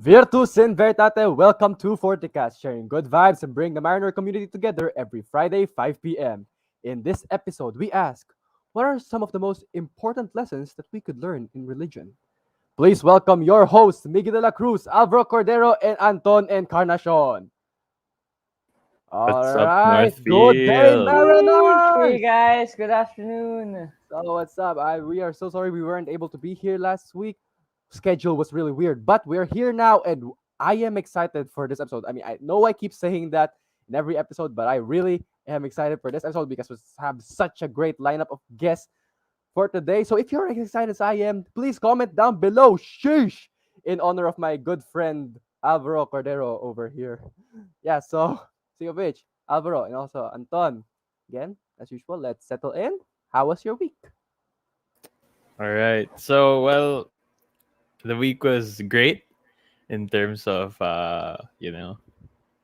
Virtus in Veritate, welcome to Fortikast, sharing good vibes and bring the Mariner community together every Friday, 5 p.m. In this episode, we ask, what are some of the most important lessons that we could learn in religion? Please welcome your hosts, Miguel de la Cruz, Alvaro Cordero, and Anton Encarnacion. All What's up, right, good day, Northfield? Hey, hey Mariners! guys, good afternoon. So what's up? We are so sorry we weren't able to be here last week. Schedule was really weird, but we're here now, and I am excited for this episode. I mean, I know I keep saying that in every episode, but I really am excited for this episode because we have such a great lineup of guests for today. So if you're as excited as I am, please comment down below. Sheesh! In honor of my good friend Alvaro Cordero over here. Yeah. So see you, which Alvaro and also Anton. Again, as usual, let's settle in. How was your week? All right. So, the week was great in terms of our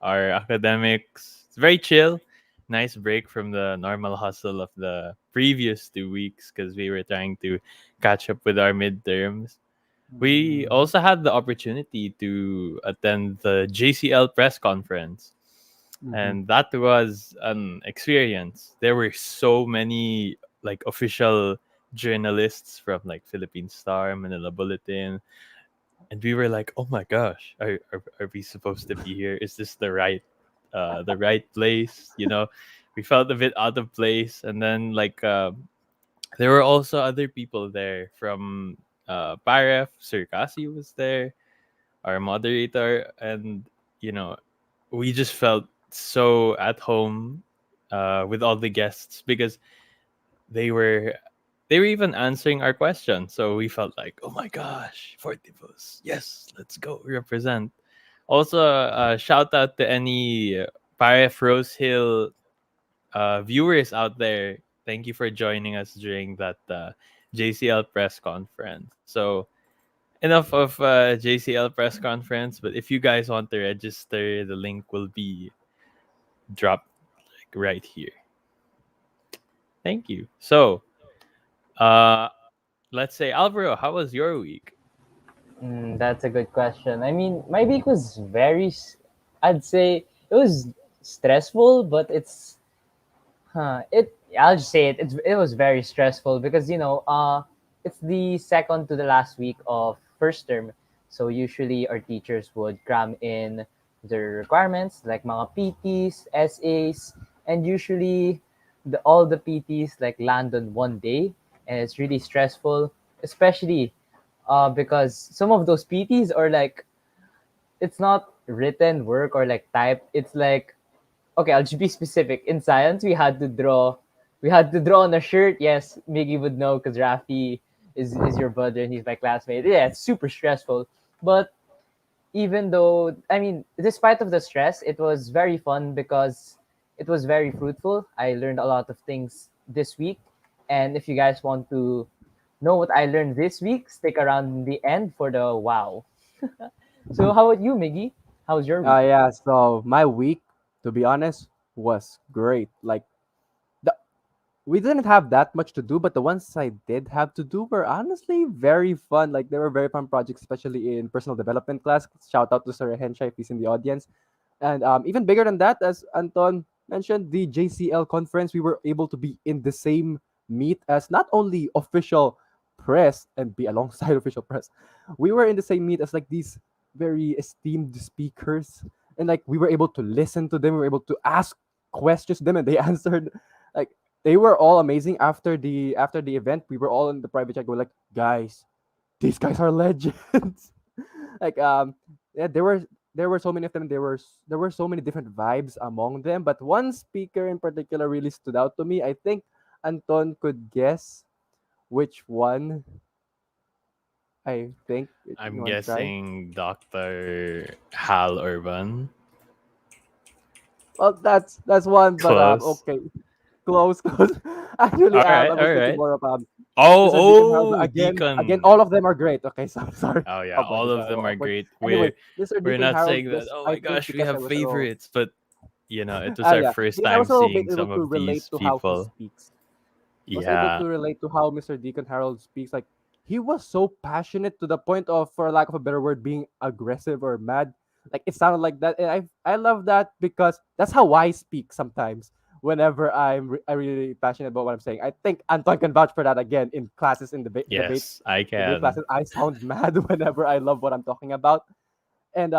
academics. It's very chill. Nice break from the normal hustle of the previous 2 weeks because we were trying to catch up with our midterms. We Mhm. also had the opportunity to attend the JCL press conference, Mhm. and that was an experience. There were so many like official journalists from like Philippine Star, Manila Bulletin, and we were like, "Oh my gosh, are we supposed to be here? Is this the right place?" We felt a bit out of place, and then there were also other people there from Paref. Sir Kasi was there, our moderator, and you know we just felt so at home with all the guests because they were they were even answering our questions. So we felt like, oh my gosh, Fortibus, yes, let's go represent. Also, shout out to any Paref Rose Hill viewers out there. Thank you for joining us during that JCL press conference. So enough of JCL press conference, but if you guys want to register, the link will be dropped like right here. Thank you. So, uh, let's say Alvaro, how was your week? That's a good question. I mean, my week was I'd say it was stressful, but I'll just say it was very stressful because it's the second to the last week of first term. So usually our teachers would cram in their requirements like mga PTs, SAs, and usually all the PTs like land on one day, and it's really stressful, especially because some of those PTs are like it's not written work or like typed. It's like okay, I'll just be specific. In science, we had to draw on a shirt. Yes, Miggy would know because Rafi is your brother and he's my classmate. Yeah, it's super stressful. But even though I mean, despite of the stress, it was very fun because it was very fruitful. I learned a lot of things this week. And if you guys want to know what I learned this week, stick around in the end for the wow. So how about you, Miggy? How was your week? Yeah. So my week, to be honest, was great. Like the we didn't have that much to do, but the ones I did have to do were honestly very fun. Like they were very fun projects, especially in personal development class. Shout out to Sir Hensha if he's in the audience. And even bigger than that, as Anton mentioned, the JCL conference, we were able to be in the same meet as not only official press and be alongside official press, we were in the same meet as like these very esteemed speakers. And like we were able to listen to them, we were able to ask questions to them, and they answered. Like they were all amazing. After the event, we were all in the private chat. We're like, guys, these guys are legends. like yeah, there were so many of them. There were so many different vibes among them, but one speaker in particular really stood out to me. I think Anton could guess which one. I think you I'm want to try. guessing Dr. Hal Urban. Well, that's one, but Close. okay, close, close. Actually, All right, I all was thinking right. more of Oh, Mr. Deacon Harold. oh, Again, Deacon. all of them are great. Okay, sorry. Oh yeah, Awkward. all It's of them are awkward. great. Anyway, We're Mr. we're Deacon not Harold, saying that. just Oh I my think gosh, we because I have was a little, favorites, but it was our yeah, first because I time was a little bit seeing able some to of relate these to how he people. speaks. I was able Yeah. to relate to how Mr. Deacon Harold speaks. Like he was so passionate to the point of, for lack of a better word, being aggressive or mad. Like it sounded like that, and I love that because that's how I speak sometimes. Whenever I really passionate about what I'm saying, I think Anton can vouch for that again in classes in debate Yes, I debate can. classes. I sound mad whenever I love what I'm talking about, and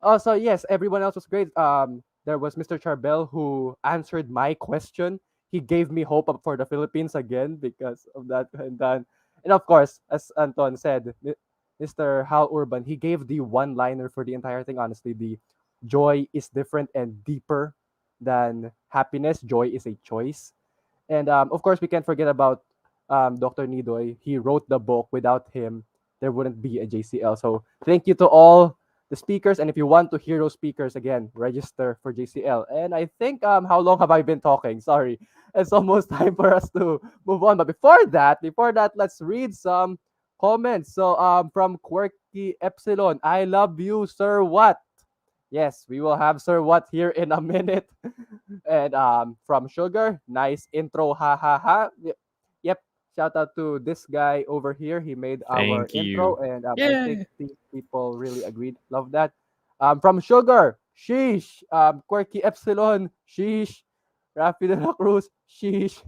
also, yes, everyone else was great. There was Mr. Charbel who answered my question. He gave me hope up for the Philippines again because of that. And of course, as Anton said, Mr. Hal Urban, he gave the one-liner for the entire thing. Honestly, the joy is different and deeper than happiness. Joy is a choice. And of course, we can't forget about Dr. Nidoy. He wrote the book. Without him, there wouldn't be a JCL. So thank you to all the speakers. And if you want to hear those speakers again, register for JCL. And I think, how long have I been talking? Sorry. It's almost time for us to move on. But before that, let's read some comments. So from Quirky Epsilon, I love you, sir. What? Yes, we will have Sir What here in a minute. And from Sugar, nice intro, ha ha ha. Yep, shout out to this guy over here. He made our Thank intro, you. and I think Yeah. the people really agreed. Love that. From Sugar, sheesh. Quirky Epsilon, sheesh. Rafi de la Cruz, sheesh.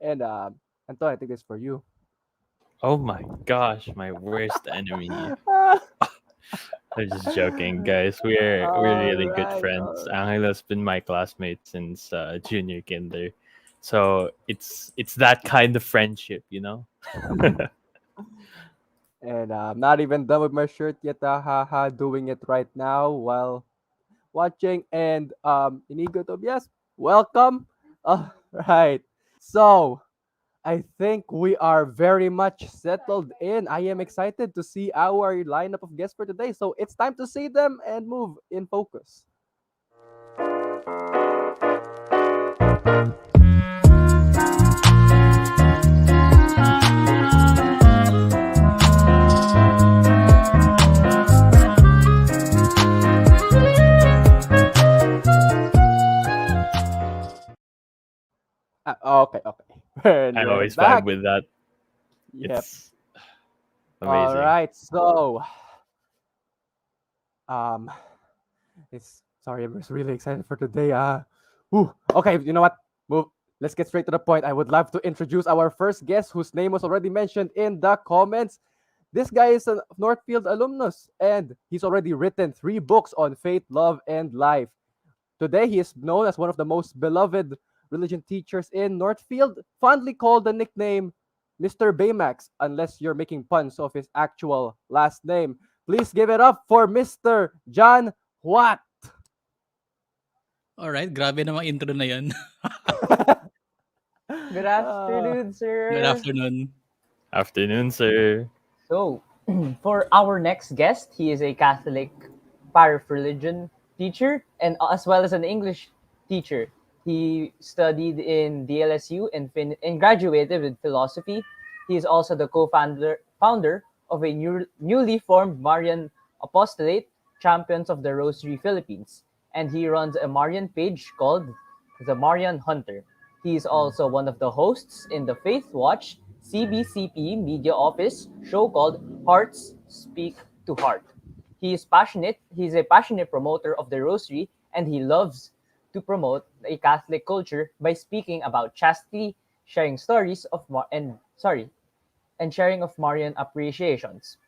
And Anton, I think this is for you. Oh my gosh, my worst enemy. I'm just joking, guys. We're All really good right, friends. all right. Angelo's been my classmate since junior kinder, so it's that kind of friendship, you know. And I'm not even done with my shirt yet. Haha, doing it right now while watching. And Inigo Tobias, welcome. All right. So I think we are very much settled in. I am excited to see our lineup of guests for today. So it's time to see them and move in focus. Okay, okay. And I we're always vibe back. with that. Yep. It's All amazing. right. So um it's sorry, I'm just really excited for today. Okay, you know what? Move. Let's get straight to the point. I would love to introduce our first guest, whose name was already mentioned in the comments. This guy is a Northfield alumnus, and he's already written 3 books on faith, love, and life. Today, he is known as one of the most beloved religion teachers in Northfield, fondly called the nickname Mr. Baymax, unless you're making puns of his actual last name. Please give it up for Mr. John Watt. Alright, grabe namang intro na 'yan. Good Ah, afternoon, Good sir. afternoon. Afternoon, sir. So, for our next guest, he is a Catholic religion teacher and as well as an English teacher. He studied in DLSU and graduated with philosophy. He is also the co-founder of a newly formed Marian apostolate, Champions of the Rosary Philippines, and he runs a Marian page called the Marian Hunter. He is also one of the hosts in the Faith Watch CBCP Media Office show called Hearts Speak to Heart. He's a passionate promoter of the Rosary, and he loves to promote a Catholic culture by speaking about chastity, sharing stories of and sharing of Marian appreciations,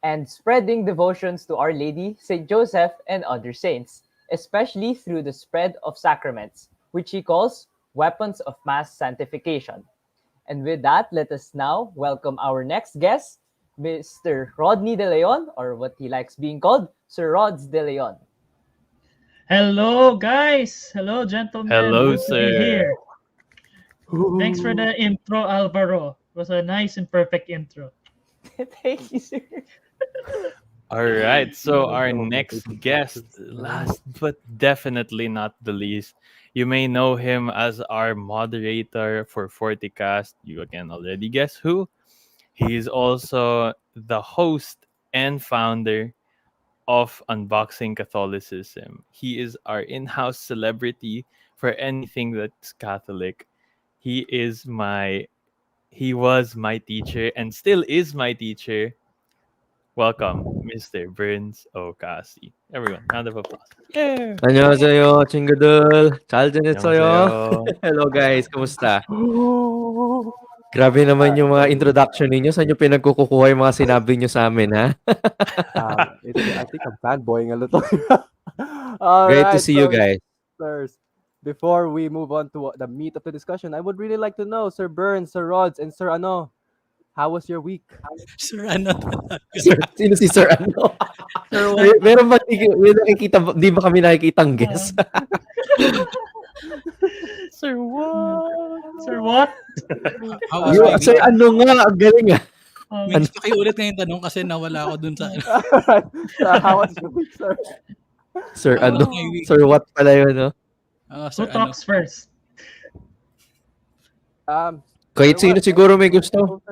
and spreading devotions to Our Lady, Saint Joseph, and other saints, especially through the spread of sacraments, which he calls weapons of mass sanctification. And with that, let us now welcome our next guest, Mr. Rodney De Leon, or what he likes being called, Sir Rods De Leon. Hello, guys. Hello, gentlemen. Hello, Good to be sir. here. Ooh. Thanks for Ooh. the intro, Alvaro. It was a nice and perfect intro. Thank you, sir. All right, so You're our some of my next favorite guest, classes. last but definitely not the least, you may know him as our moderator for Fortikast. You can already guess who. He is also the host and founder of Unboxing Catholicism. He is our in house celebrity for anything that's Catholic. He is my He was my teacher and still is my teacher. Welcome, Mr. Burns Okasi. Everyone, round of applause. Yeah. 안녕하세요, 친구들. 잘 지냈어요? 안녕하세요. Hello guys, kumusta? Grabe naman yung mga introduction ninyo. Saan nyo pinagkukuha yung mga sinabi nyo sa amin, ha? I think I'm fanboying a little. Great to Alright, see you guys. sirs. Before we move on to the meat of the discussion, I would really like to know, Sir Burns, Sir Rods, and Sir Ano, how was your week? Sir, ano Sir, sino si Sir Ano? Sir, what? Meron ba, may nakikita, di ba kami nakikitang guest? Sir, what? Sir, what? How was my week? Sir Ano nga, ang galing ah. Wait, pakiulit ngayon tanong kasi nawala ako dun sa ano. Alright, how was your week, sir? Sir How Ano? was my week? Sir what pala yun, no? Sir, Who talks first? Kahit Sir sino Rod, siguro may gusto.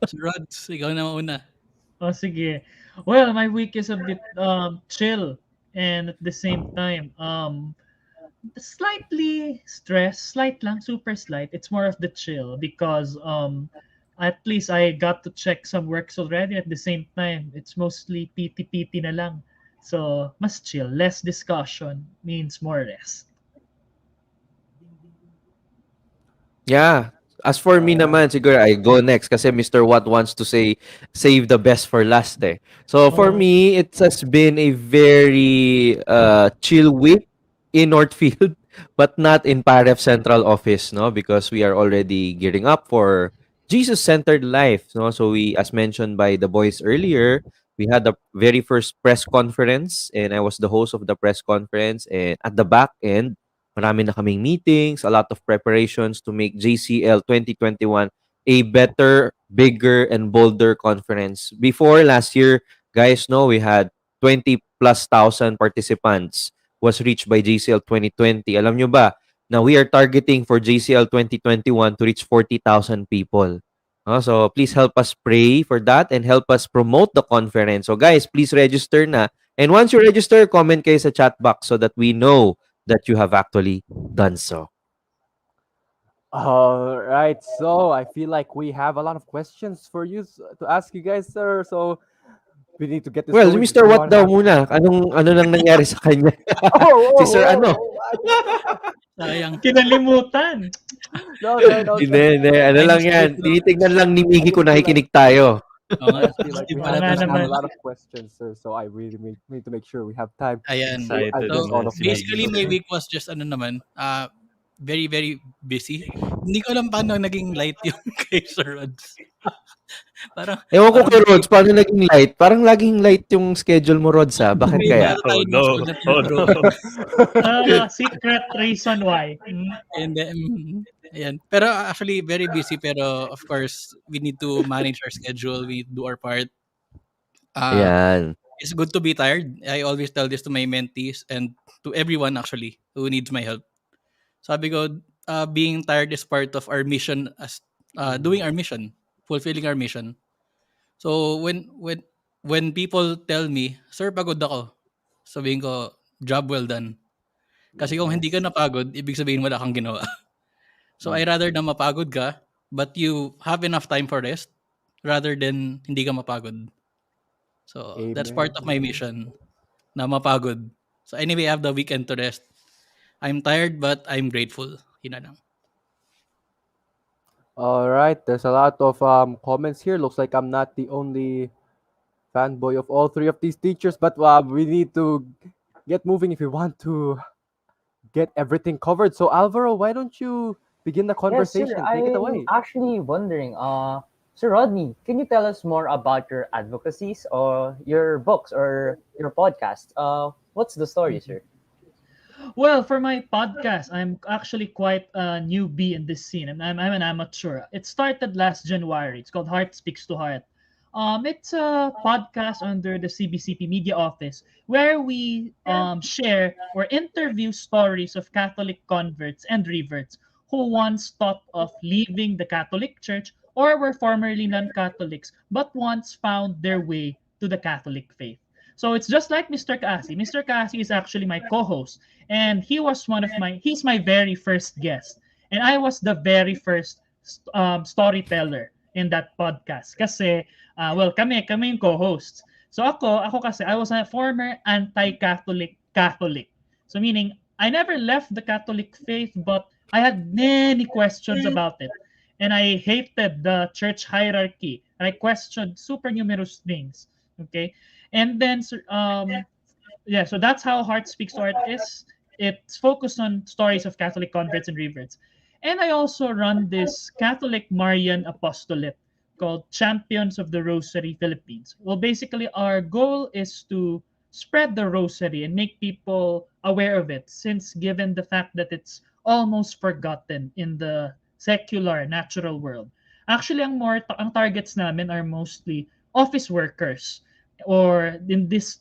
Sir Rods, ikaw na mauna. Oh, sige. Well, my week is a bit chill and at the same time slightly stressed, slight lang, super slight. It's more of the chill because at least I got to check some works already at the same time. It's mostly PT na lang. So, mas chill, less discussion means more rest. Yeah. As for me naman, siguro I go next kasi Mr. Watt wants to say save the best for last eh. So for Oh. me, it has been a very chill week in Northfield, but not in Paref Central Office, no, because we are already gearing up for Jesus-centered life, no. So we, as mentioned by the boys earlier, we had the very first press conference and I was the host of the press conference, and at the back end marami na kaming meetings, a lot of preparations to make JCL 2021 a better, bigger, and bolder conference. Before last year, guys, no, we had 20 plus thousand participants was reached by JCL 2020. Alam nyo ba, na we are targeting for JCL 2021 to reach 40,000 people. So please help us pray for that and help us promote the conference. So guys, please register na. And once you register, comment kayo sa chat box so that we know that you have actually done so. All right, so I feel like we have a lot of questions for you to ask you guys, sir. So we need to get this. Well, going. Mr. Watt daw muna. Ano nang nangyari sa kanya? Si Sir Ano? Sayang. Kinalimutan. No. Hindi. Ano lang yan. Tinitignan lang ni Miggy kung nakikinig tayo. Oo nga, I feel like di we pala have to naman. a lot of questions, sir. So I really need to make sure we have time. Ayan. Excited address all na of si Basically, Miggy. my week was just very, very busy. Hindi ko alam paano naging light yung kay Sir Rods. Parang, Ewan ko kay Rods, paano naging light? Parang laging light yung schedule mo, Rods, ha? Bakit may kaya? bata tayo Oh, ng no. school na Oh, no. Secret reason why. And then, ayan. Pero actually, very busy. Pero of course, we need to manage our schedule. We need to do our part. Ayan. It's good to be tired. I always tell this to my mentees and to everyone actually who needs my help. Sabi ko, being tired is part of our mission as doing our mission, fulfilling our mission. So when people tell me, "Sir, pagod ako," sabihin ko, "Job well done." Kasi kung hindi ka napagod, ibig sabihin wala kang ginawa. So I rather na mapagod ka, but you have enough time for rest rather than hindi ka mapagod. So that's part of my mission, na mapagod. So anyway, I have the weekend to rest. I'm tired but I'm grateful. Yun na lang. All right, there's a lot of comments here. Looks like I'm not the only fanboy of all three of these teachers, but we need to get moving if we want to get everything covered. So Alvaro, why don't you begin the conversation? Yes, sir. Take it away. I'm actually wondering, Sir Rodney, can you tell us more about your advocacies or your books or your podcast? What's the story, sir? Well, for my podcast, I'm actually quite a newbie in this scene, and I'm an amateur. It started last January. It's called Heart Speaks to Heart. It's a podcast under the CBCP Media Office where we share or interview stories of Catholic converts and reverts who once thought of leaving the Catholic Church or were formerly non-Catholics but once found their way to the Catholic faith. So it's just like Mr. Kasi. Mr. Kasi is actually my co-host, and he's my very first guest, and I was the very first storyteller in that podcast. Kasi, well, kami yung co-hosts. So ako kasi, I was a former anti-Catholic Catholic. So meaning, I never left the Catholic faith, but I had many questions about it. And I hated the church hierarchy. And I questioned super numerous things. Okay. And then, yeah, so that's how Heart Speaks to Art is. It's focused on stories of Catholic converts and reverts. And I also run this Catholic Marian apostolate called Champions of the Rosary Philippines. Well, basically, our goal is to spread the rosary and make people aware of it, since given the fact that it's almost forgotten in the secular, natural world. Actually, ang targets namin are mostly office workers, or in this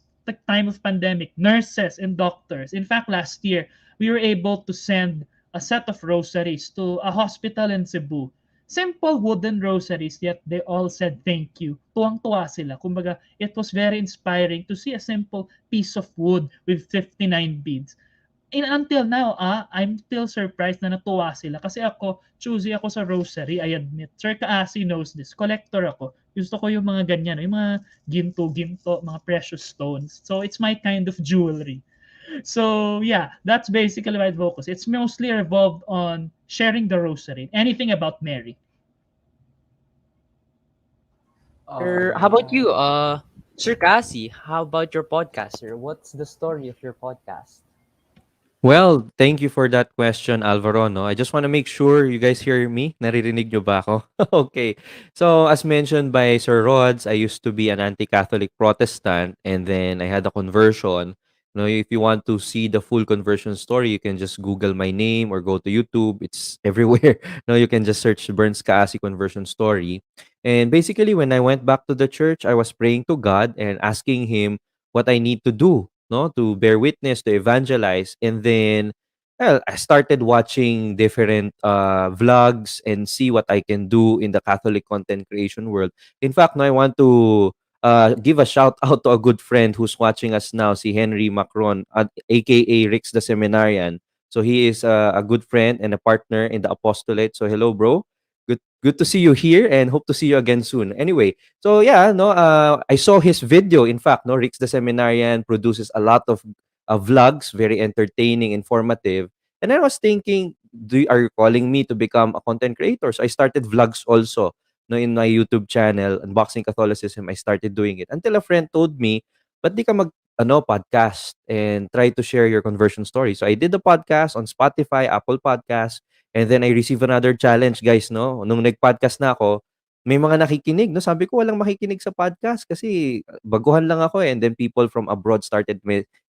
time of pandemic, nurses and doctors. In fact, last year, we were able to send a set of rosaries to a hospital in Cebu. Simple wooden rosaries, yet they all said thank you. Tuwang-tuwa sila. Kumbaga, it was very inspiring to see a simple piece of wood with 59 beads. And until now, I'm still surprised na natuwa sila. Kasi ako, choosy ako sa rosary, I admit. Sir Kaasi knows this. Collector ako. Gusto ko yung mga ganyan, yung mga ginto-ginto, mga precious stones. So it's my kind of jewelry. So yeah, that's basically my focus. It's mostly revolved on sharing the rosary, anything about Mary. Sir, how about you? Sir Cassie, how about your podcast, sir? What's the story of your podcast? Well, thank you for that question, Alvaro. No, I just want to make sure you guys hear me. Naririnig nyo ba ako? Okay. So, as mentioned by Sir Rods, I used to be an anti-Catholic Protestant, and then I had a conversion. If you want to see the full conversion story, you can just Google my name or go to YouTube. It's everywhere. No, you can just search Burns Kaasi conversion story. And basically, when I went back to the church, I was praying to God and asking Him what I need to do, no, to bear witness, to evangelize. And then, well, I started watching different vlogs and see what I can do in the Catholic content creation world. In fact, no, I want to give a shout out to a good friend who's watching us now, si Henry Macron, aka Rix the Seminarian. So he is a good friend and a partner in the apostolate. So hello, bro. Good to see you here and hope to see you again soon. Anyway, so yeah, no, I saw his video. In fact, no, Rix the Seminarian produces a lot of vlogs, very entertaining, informative. And I was thinking, are you calling me to become a content creator? So I started vlogs also. No, in my YouTube channel, Unboxing Catholicism, I started doing it until a friend told me, "Ba't di ka podcast and try to share your conversion story?" So I did the podcast on Spotify, Apple Podcasts, and then I received another challenge, guys, no? Nung nag-podcast na ako, may mga nakikinig, no? Sabi ko, walang makikinig sa podcast kasi baguhan lang ako eh. And then people from abroad started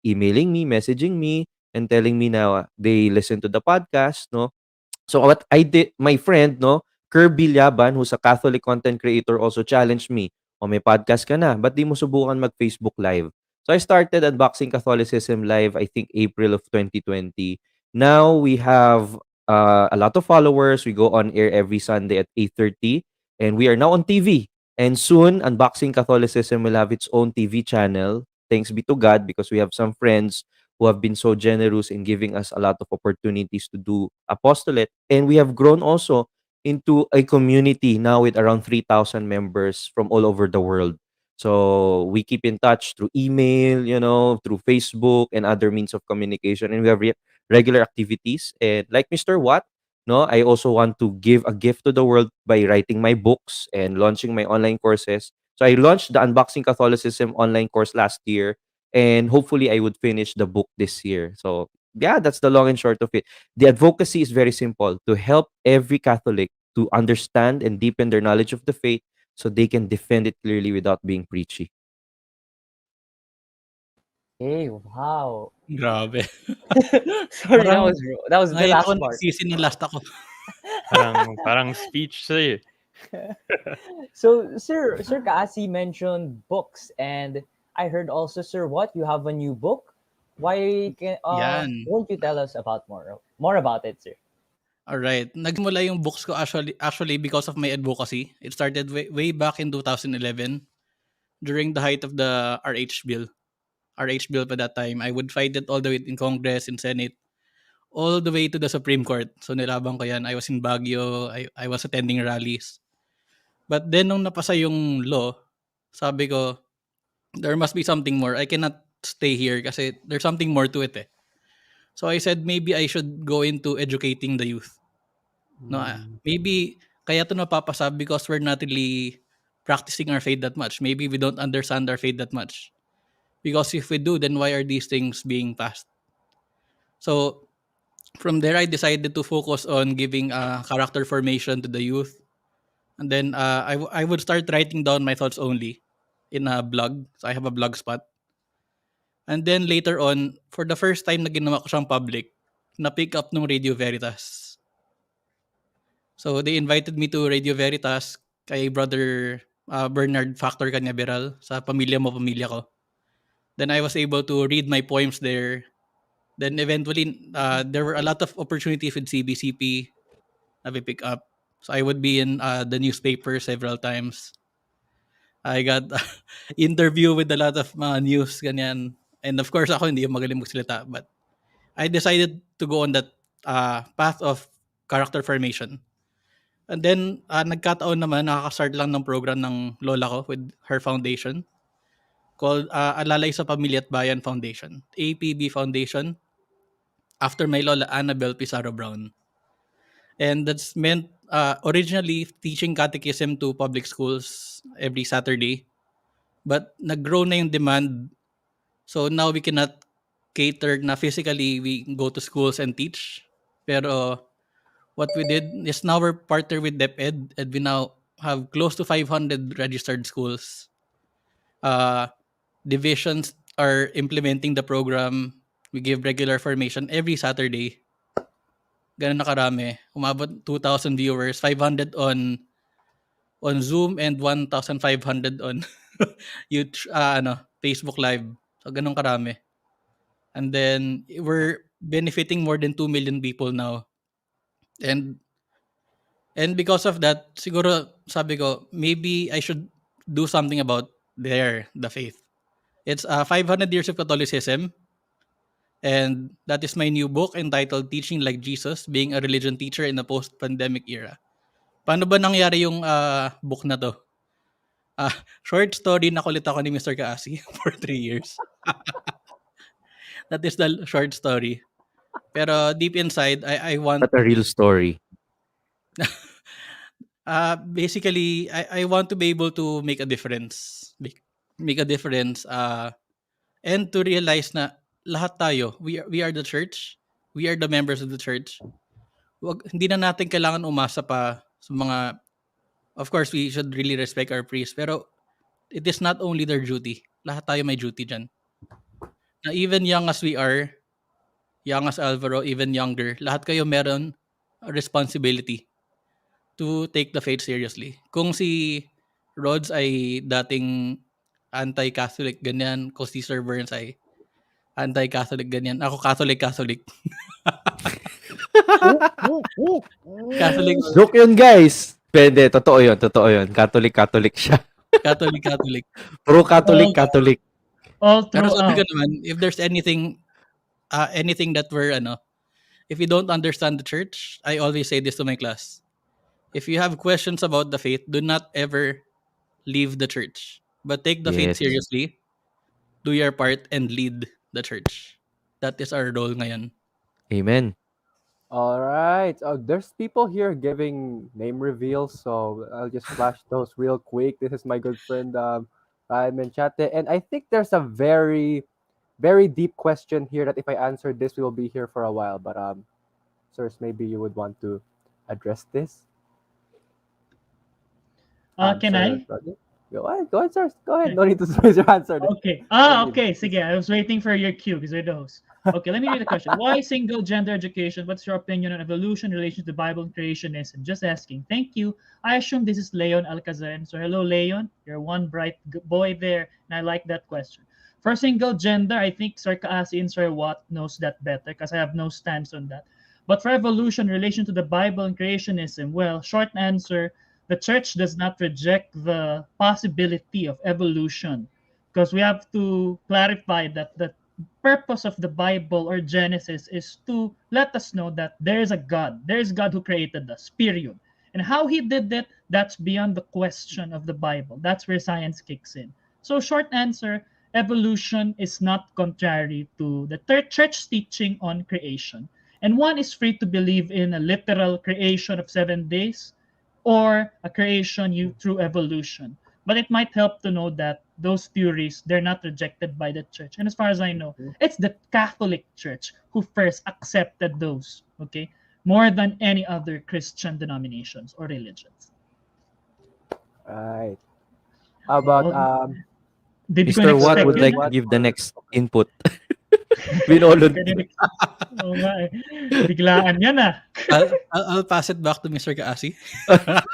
emailing me, messaging me, and telling me na they listen to the podcast, no? So what I did, my friend, no, Kirby Laban, who's a Catholic content creator, also challenged me. O may podcast ka na, ba't di mo subukan mag-Facebook Live? So I started Unboxing Catholicism Live, I think April of 2020. Now we have a lot of followers. We go on air every Sunday at 8:30, and we are now on TV. And soon, Unboxing Catholicism will have its own TV channel. Thanks be to God, because we have some friends who have been so generous in giving us a lot of opportunities to do apostolate. And we have grown also into a community now with around 3,000 members from all over the world. So we keep in touch through email, through Facebook and other means of communication. And we have regular activities. And like Mr. Watt, no, I also want to give a gift to the world by writing my books and launching my online courses. So I launched the Unboxing Catholicism online course last year, and hopefully I would finish the book this year. So yeah, that's the long and short of it. The advocacy is very simple: to help every Catholic to understand and deepen their knowledge of the faith so they can defend it clearly without being preachy. Hey, wow. Grabe. Sorry, Parang that was the ngayon ako last part. nagsisi na last ako. Parang speech siya eh. So, Sir Kaasi mentioned books, and I heard also, sir, what you have a new book? Yan. Won't you tell us about more about it, sir? Alright. Nagsimula yung books ko actually because of my advocacy. It started way back in 2011 during the height of the RH bill. RH bill by that time. I would fight it all the way in Congress, in Senate. all the way to the Supreme Court. So nilabang ko yan. I was in Baguio. I was attending rallies. But then nung napasa yung law, sabi ko, there must be something more. I cannot stay here kasi there's something more to it eh. So I said maybe I should go into educating the youth. No, maybe kaya to napapasa because we're not really practicing our faith that much. Maybe we don't understand our faith that much. Because if we do, then why are these things being passed? So from there, I decided to focus on giving character formation to the youth. And then I would start writing down my thoughts only in a blog. So I have a blog spot. And then later on, for the first time na ginawa ko siyang public, na-pick up ng Radio Veritas. So they invited me to Radio Veritas kay brother Bernard Factor Canyaveral sa Pamilya Mo Pamilya Ko. Then I was able to read my poems there. Then eventually, there were a lot of opportunities with CBCP na we pick up. So I would be in the newspaper several times. I got interview with a lot of mga news, ganyan. And of course, ako hindi yung magaling magsalita. But I decided to go on that path of character formation. And then, nagkataon naman, nakaka-start lang ng program ng lola ko with her foundation called Alalay sa Pamilya at Bayan Foundation, APB Foundation, after my lola Annabel Pizarro Brown. And that's meant originally teaching catechism to public schools every Saturday. But nag-grow na yung demand. So now we cannot cater na physically we go to schools and teach. Pero what we did is now we're partnered with DepEd and we now have close to 500 registered schools. Divisions are implementing the program. We give regular formation every Saturday. Ganun na karami. Umabot 2,000 viewers, 500 on Zoom and 1,500 on YouTube, Facebook Live. So ganun karami. And then we're benefiting more than 2 million people now. And because of that, siguro sabi ko, maybe I should do something about the faith. It's 500 Years of Catholicism. And that is my new book entitled Teaching Like Jesus, Being a Religion Teacher in a Post-Pandemic Era. Paano ba nangyari yung book na to? Short story na kulit ako ni Mr. Kaasi for 3 years. That is the short story. Pero deep inside, I want... But a real story. Basically, I want to be able to make a difference. Make a difference. And to realize na lahat tayo, we are the church. We are the members of the church. Hindi na natin kailangan umasa pa sa mga... Of course, we should really respect our priests. Pero it is not only their duty. Lahat tayo may duty dyan. Na even young as we are, young as Alvaro, even younger, lahat kayo meron a responsibility to take the faith seriously. Kung si Rods ay dating anti-Catholic, ganyan. Kung si Sir Burns ay anti-Catholic, ganyan. Ako Catholic. Catholic. Joke yun, guys. Pwede, totoo yun. Catholic siya. Catholic. Puro Catholic. All Pero sabi ko throughout. naman, if there's anything that we're, if you don't understand the church, I always say this to my class. If you have questions about the faith, do not ever leave the church. But take the faith Yes. seriously, do your part, and lead the church. That is our role ngayon. Amen. All right. There's people here giving name reveals, so I'll just flash those real quick. This is my good friend Ryan Menchate, and I think there's a very, very deep question here that if I answer this, we will be here for a while. But sirs, maybe you would want to address this. Can I? Go ahead, sirs. Go ahead. No need to raise your answer. Okay. Okay. Sige, I was waiting for your cue because you're the host. Okay, let me read the question. Why single gender education? What's your opinion on evolution in relation to the Bible and creationism? Just asking. Thank you. I assume this is Leon Alcazarin. So hello, Leon. You're one bright boy there, and I like that question. For single gender, I think Sir Kaasi and Sir Watt knows that better because I have no stance on that. But for evolution in relation to the Bible and creationism, well, short answer, the church does not reject the possibility of evolution because we have to clarify that purpose of the Bible or Genesis is to let us know that there is a God. There is God who created us, period. And how he did it, that's beyond the question of the Bible. That's where science kicks in. So, short answer, evolution is not contrary to the church teaching on creation. And one is free to believe in a literal creation of 7 days or a creation you through evolution. But it might help to know that those theories, they're not rejected by the church. And as far as I know, it's the Catholic Church who first accepted those, okay? More than any other Christian denominations or religions. Right. How about Oh, did ko Mr. Watt expect would Mr. yun, like ah. to What give the or next okay. input. Hindi ko Binolunti. Oo nga eh. Biglaan yan ah. I'll pass it back to Mr. Kaasi.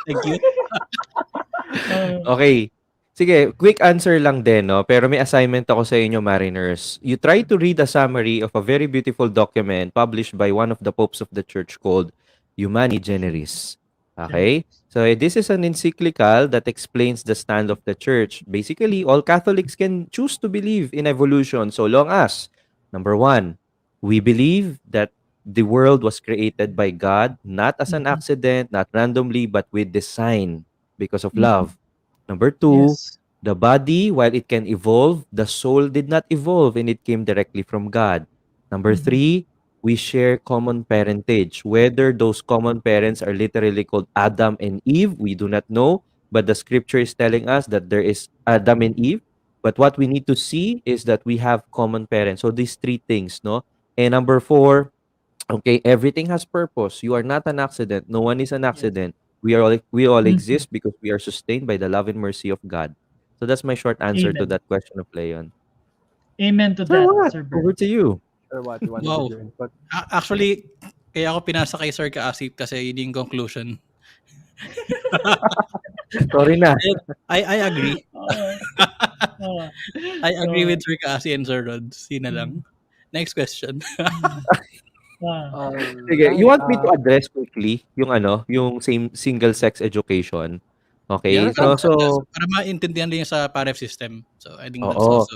Thank you. Uh, Okay. Sige, quick answer lang din, no? Pero may assignment ako sa inyo, Mariners. You try to read a summary of a very beautiful document published by one of the popes of the church called Humani Generis. Okay? yes. So this is an encyclical that explains the stand of the church. Basically, all Catholics can choose to believe in evolution so long as, number one, we believe that the world was created by God, not as an Mhm. accident, not randomly, but with design because of Mhm. love. Number two, Yes. the body, while it can evolve, the soul did not evolve and it came directly from God. Number Mhm. three, we share common parentage. Whether those common parents are literally called Adam and Eve, we do not know. But the scripture is telling us that there is Adam and Eve. But what we need to see is that we have common parents. So these three things, no? And number four, okay, everything has purpose. You are not an accident. No one is an Yes. accident. We all Mhm. exist because we are sustained by the love and mercy of God. So that's my short answer to Amen. that question of Leon. Amen to Sir, that, what? Sir Bert. Over to you. Sir, what you want to give Wow. your input? Actually, kaya ako pinasa kay Sir Kaasi kasi yun yung conclusion. Sorry na. I agree. Uh, uh, I agree so, with Sir Kaasi and Sir Rods. Yun na mm, lang. Next question. mm, uh, Sige, you Alright. want me to address quickly yung ano, yung same single sex education? Yeah, Okay. Yes, So of course. so para maintindihan din yung sa PAREF system. So I think that's oo. also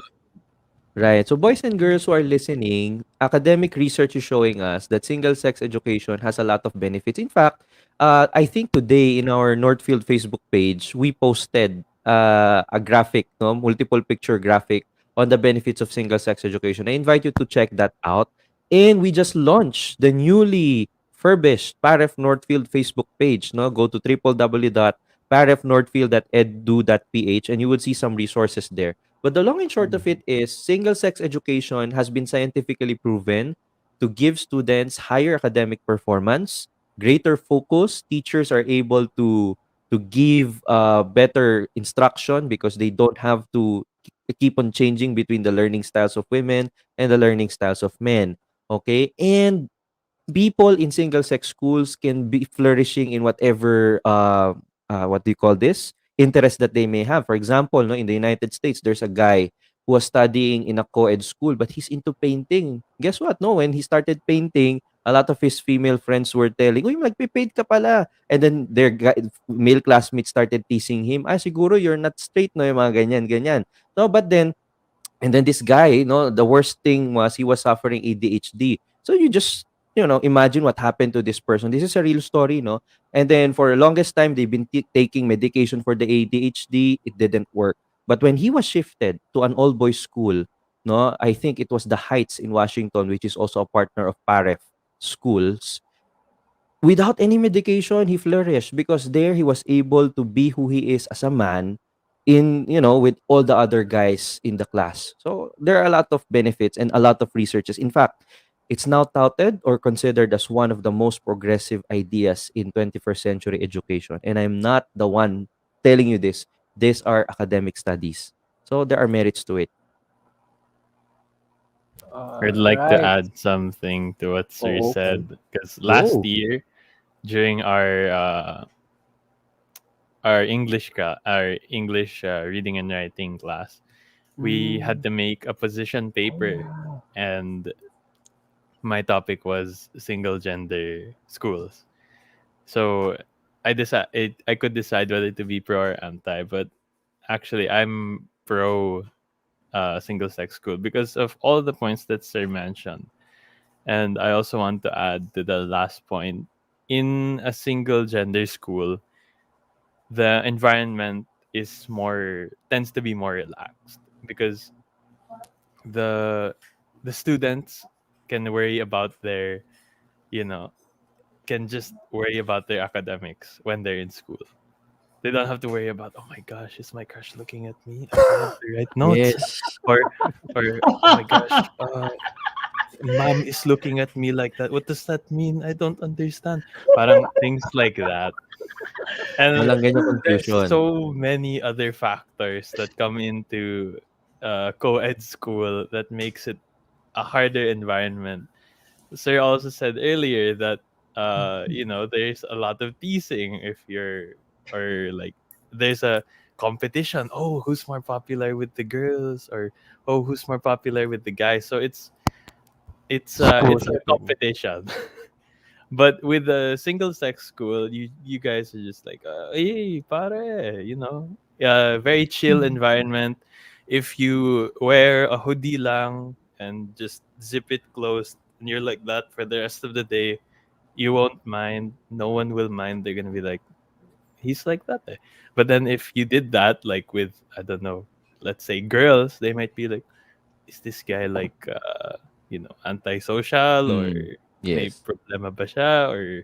Right. So boys and girls who are listening, academic research is showing us that single sex education has a lot of benefits. In fact, I think today in our Northfield Facebook page, we posted a graphic, no, multiple picture graphic on the benefits of single sex education. I invite you to check that out. And we just launched the newly furbished Paref Northfield Facebook page. No, go to www.parefnorthfield.edu.ph and you would see some resources there. But the long and short of it is single sex education has been scientifically proven to give students higher academic performance, greater focus. Teachers are able to give better instruction because they don't have to keep on changing between the learning styles of women and the learning styles of men. Okay? And people in single sex schools can be flourishing in whatever what do you call this, interest that they may have. For example, no, in the United States there's a guy who was studying in a co-ed school but he's into painting. Guess what? No, when he started painting, a lot of his female friends were telling, "Uy, magpe-paint ka pala." And then their male classmates started teasing him, "Ah, siguro you're not straight, no," yung mga ganyan ganyan. No, but then and then this guy, the worst thing was he was suffering ADHD. So you just, imagine what happened to this person. This is a real story, no? And then for the longest time, they've been taking medication for the ADHD. It didn't work. But when he was shifted to an all boys school, no, I think it was the Heights in Washington, which is also a partner of PAREF schools. Without any medication, he flourished because there he was able to be who he is as a man with all the other guys in the class. So there are a lot of benefits and a lot of researches. In fact, it's now touted or considered as one of the most progressive ideas in 21st century education. And I'm not the one telling you this. These are academic studies. So there are merits to it. I'd like to Alright. add something to what Sir Oh, okay. said because last Go. year during our English reading and writing class, we had Mm. to make a position Oh, paper, yeah. and my topic was single gender schools. So I could decide whether to be pro or anti, but actually I'm pro single sex school because of all the points that Sir mentioned. And I also want to add to the last point, in a single gender school, the environment is more tends to be more relaxed because the the students can worry about their, you know, can just worry about their academics when they're in school. They don't have to worry about, oh my gosh, is my crush looking at me? I have to write notes. Yes. Or oh my gosh, mom is looking at me like that. What does that mean? I don't understand. Parang things like that. And Walang ganyang there's confusion. so many other factors that come into co-ed school that makes it a harder environment. Sir also said earlier that there's a lot of teasing if you're, or like there's a competition. Oh, who's more popular with the girls, or oh, who's more popular with the guys? So School it's a setting. competition. But with a single sex school, you guys are just like, hey, pare, very chill environment. If you wear a hoodie lang and just zip it closed, and you're like that for the rest of the day, you won't mind. No one will mind. They're gonna be like, he's like that. Eh. But then if you did that, like with, I don't know, let's say girls, they might be like, is this guy like antisocial, or Mm. may Yes. problema ba siya, or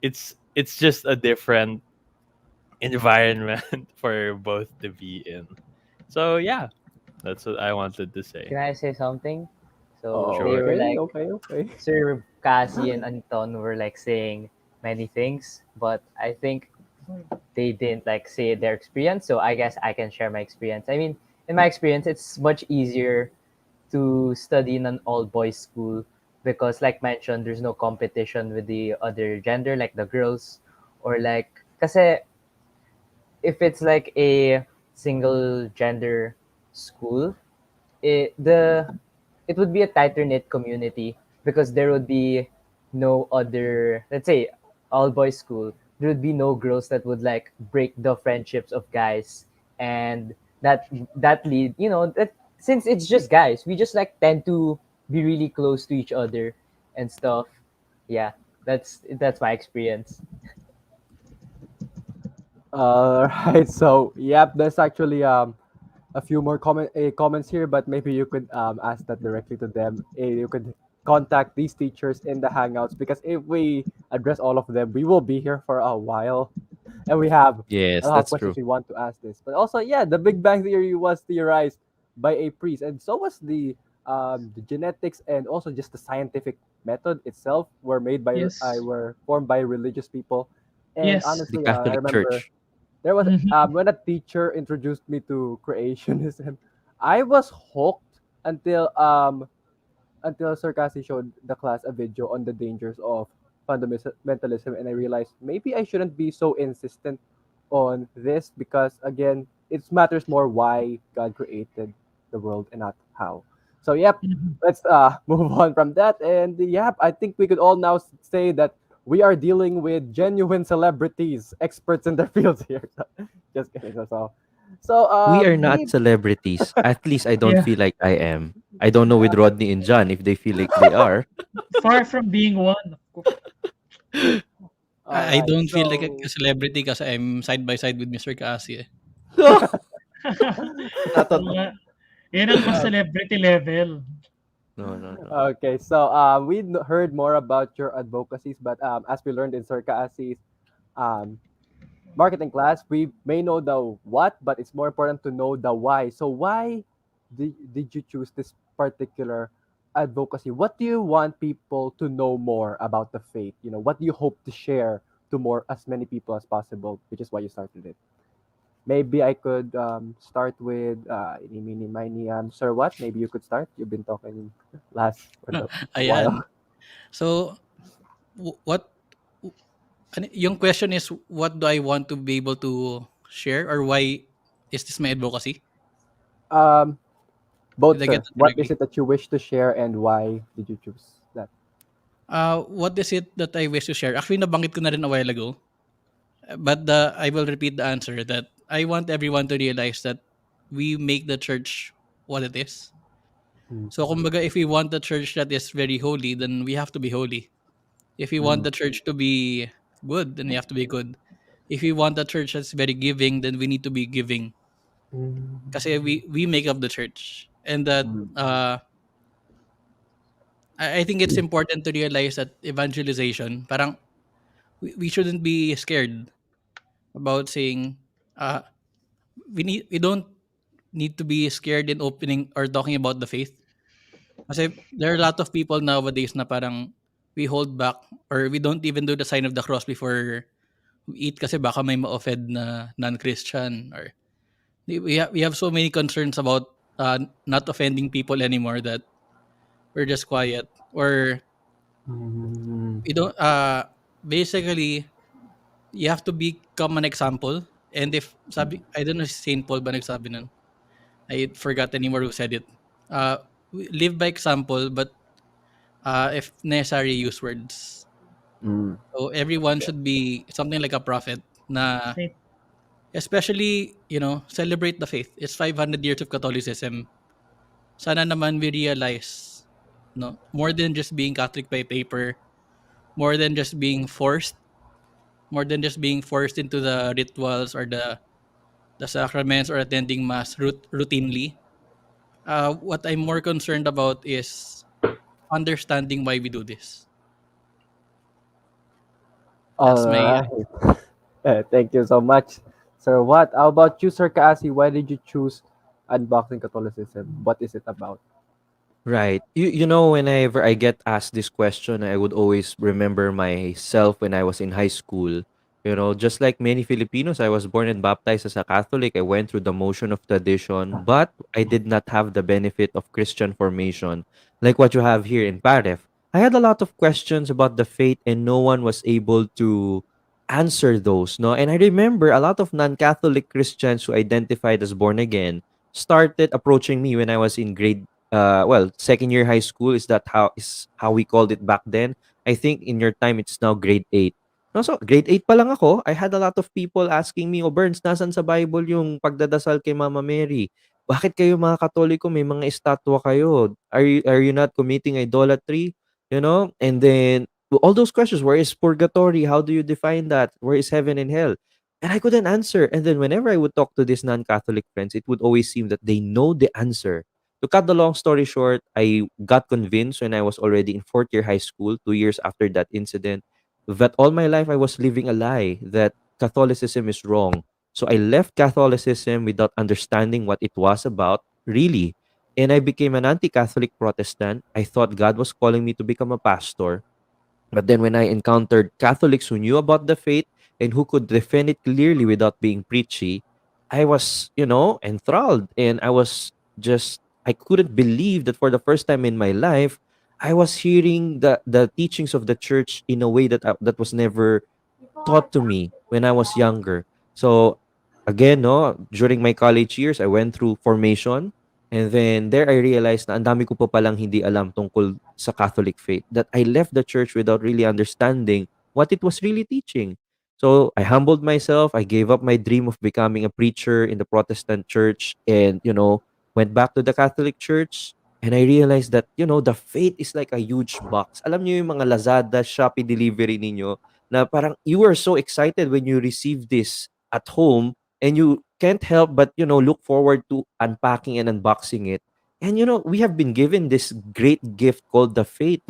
it's just a different environment for both to be in. So yeah, that's what I wanted to say. Can I say something? So they Sure. were Okay, like, okay, okay. Sir Cassie and Anton were like saying many things, but I think they didn't like say their experience. So I guess I can share my experience. I mean, in my experience, it's much easier to study in an all boys school because, like mentioned, there's no competition with the other gender, like the girls, or like, kasi if it's like a single gender school, it would be a tighter knit community because there would be no other, let's say all boys school, there would be no girls that would like break the friendships of guys, and that lead, that since it's just guys, we just like tend to be really close to each other and stuff. Yeah, that's my experience. All right. So, yep, there's actually a few more comments here, but maybe you could ask that directly to them. You could contact these teachers in the Hangouts because if we address all of them, we will be here for a while, and we have a Yes, lot of that's questions true. we want to ask this. But also, yeah, the Big Bang Theory was theorized by a priest, and so was the genetics and also just the scientific method itself Yes. were formed by religious people. And Yes. The honestly, I Catholic remember Church. there was Mhm. when a teacher introduced me to creationism, I was hooked until Sir Cassie showed the class a video on the dangers of fundamentalism, and I realized maybe I shouldn't be so insistent on this because again, it matters more why God created the world and not how. So yep, Mhm. let's move on from that. And yep, I think we could all now say that we are dealing with genuine celebrities, experts in their fields here. Just kidding. We are not Maybe celebrities. At least I don't Yeah. feel like I am. I don't know with Rodney and John if they feel like they are. Far from being one. all I right. don't feel like a So celebrity kasi I'm side by side with Mr. Kasi, eh. Tatot. Oo nga. Yan ang mas celebrity level. No, no, no. okay, so we heard more about your advocacies, but as we learned in Sir Cassie's um, marketing class, we may know the what, but it's more important to know the why. So why did you choose this particular advocacy? What do you want people to know more about the faith? What do you hope to share to more as many people as possible, which is why you started it. Maybe I could start with ini, mini, miny, Sir What? Maybe you could start. You've been talking last for the a while. Ayan. So, what yung question is, what do I want to be able to share, or why is this my advocacy? Um, Did both, I get sir. that What is correctly? it that you wish to share, and why did you choose that? What is it that I wish to share? Actually, nabanggit ko na rin a while ago. But I will repeat the answer that I want everyone to realize that we make the church what it is. Mm. So kumbaga, if we want a church that is very holy, then we have to be holy. If we want Mm. the church to be good, then we have to be good. If we want a church that's very giving, then we need to be giving. Kasi Mm. we make up the church. And that Mm. I think it's important to realize that evangelization, parang we shouldn't be scared about saying uh we don't need to be scared in opening or talking about the faith. Kasi there are a lot of people nowadays na parang we hold back or we don't even do the sign of the cross before we eat kasi baka may ma-offend na non-Christian or we have so many concerns about not offending people anymore that we're just quiet or Mm. we don't basically you have to become an example and if sabi I don't know if Saint Paul ba nagsabi nun. I forgot anymore who said it. Live by example but if necessary use words. Mm. So everyone should be something like a prophet na Saint, especially, celebrate the faith. It's 500 years of Catholicism. Sana naman we realize, no, more than just being Catholic by paper, more than just being forced, more than just being forced into the rituals or the sacraments or attending mass routinely. What I'm more concerned about is understanding why we do this. That's All my right. Thank you so much, Sir. What? How about you, Sir Kasi? Why did you choose unboxing Catholicism? What is it about? Right. You know, whenever I get asked this question, I would always remember myself when I was in high school. You know, just like many Filipinos, I was born and baptized as a Catholic. I went through the motion of tradition, but I did not have the benefit of Christian formation, like what you have here in Paref. I had a lot of questions about the faith, and no one was able to answer those. No, and I remember a lot of non-Catholic Christians who identified as born again started approaching me when I was in second year high school. Is how we called it back then. I think in your time it's now grade 8. No, so grade 8 pa lang ako, I had a lot of people asking me, "Oh, Burns, nasan sa Bible yung pagdadasal kay Mama Mary? Bakit kayo mga Katoliko may mga estatwa kayo? Are you not committing idolatry?" You know? And then all those questions, where is purgatory? How do you define that? Where is heaven and hell? And I couldn't answer. And then whenever I would talk to these non-Catholic friends, it would always seem that they know the answer. To cut the long story short, I got convinced when I was already in fourth year high school, 2 years after that incident, that all my life I was living a lie, that Catholicism is wrong. So I left Catholicism without understanding what it was about, really. And I became an anti Catholic Protestant. I thought God was calling me to become a pastor. But then when I encountered Catholics who knew about the faith and who could defend it clearly without being preachy, I was, enthralled. And I couldn't believe that for the first time in my life, I was hearing the teachings of the church in a way that was never taught to me when I was younger. So again, no, during my college years, I went through formation, and then there I realized na ang dami ko pa palang hindi alam tungkol sa Catholic faith, that I left the church without really understanding what it was really teaching. So I humbled myself. I gave up my dream of becoming a preacher in the Protestant church, and went back to the Catholic church. And I realized that, the faith is like a huge box. Alam niyo yung mga Lazada, Shopee delivery ninyo, na parang you are so excited when you receive this at home, and you can't help but look forward to unpacking and unboxing it. And we have been given this great gift called the faith,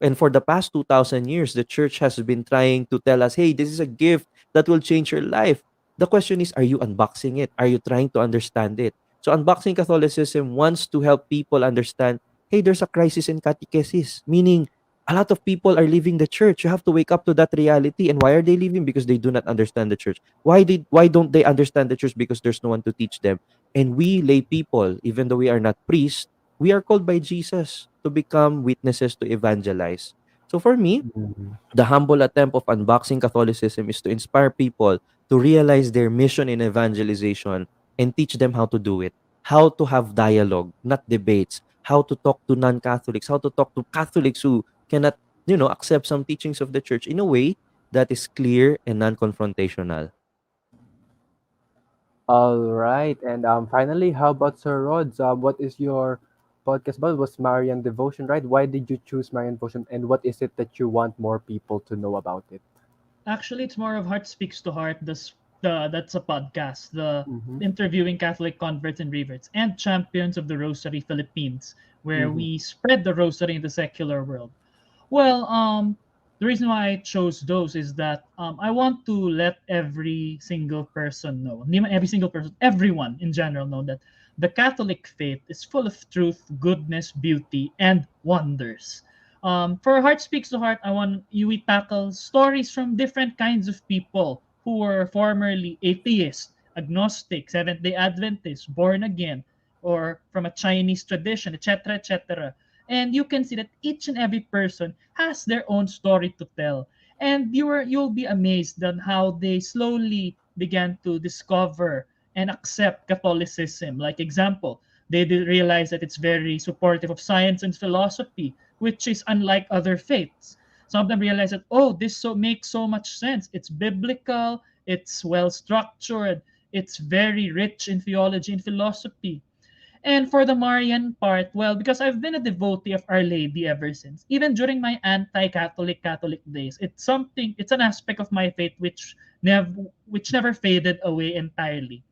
and for the past 2000 years the church has been trying to tell us, hey, this is a gift that will change your life. The question is, are you unboxing it? Are you trying to understand it? So unboxing Catholicism wants to help people understand, hey, there's a crisis in catechesis, meaning a lot of people are leaving the church. You have to wake up to that reality. And why are they leaving? Because they do not understand the church. Why don't they understand the church? Because there's no one to teach them. And we lay people, even though we are not priests, we are called by Jesus to become witnesses, to evangelize. So for me, Mm. the humble attempt of unboxing Catholicism is to inspire people to realize their mission in evangelization and teach them how to do it, how to have dialogue, not debates, how to talk to non-Catholics, how to talk to Catholics who cannot, accept some teachings of the church in a way that is clear and non-confrontational. All right. And finally, how about Sir Rods? What is your podcast about? It was Marian Devotion, right? Why did you choose Marian Devotion, and what is it that you want more people to know about it? Actually, it's more of Heart Speaks to Heart. That's a podcast. The Mm-hmm. interviewing Catholic converts and reverts and champions of the Rosary Philippines, where Mm-hmm. we spread the Rosary in the secular world. Well, the reason why I chose those is that I want to let every single person know, hindi man every single person, everyone in general know that the Catholic faith is full of truth, goodness, beauty, and wonders. For Heart Speaks to Heart, I want you we tackle stories from different kinds of people who were formerly atheists, agnostic, Seventh Day Adventists, born again, or from a Chinese tradition, etc., etc. And you can see that each and every person has their own story to tell, and you'll be amazed on how they slowly began to discover and accept Catholicism. Like example, they did realize that it's very supportive of science and philosophy, which is unlike other faiths. Some of them realize that, oh, this so makes so much sense, it's biblical, it's well structured, it's very rich in theology and philosophy. And for the Marian part, well, because I've been a devotee of Our Lady ever since, even during my anti-Catholic days, it's an aspect of my faith which never faded away entirely.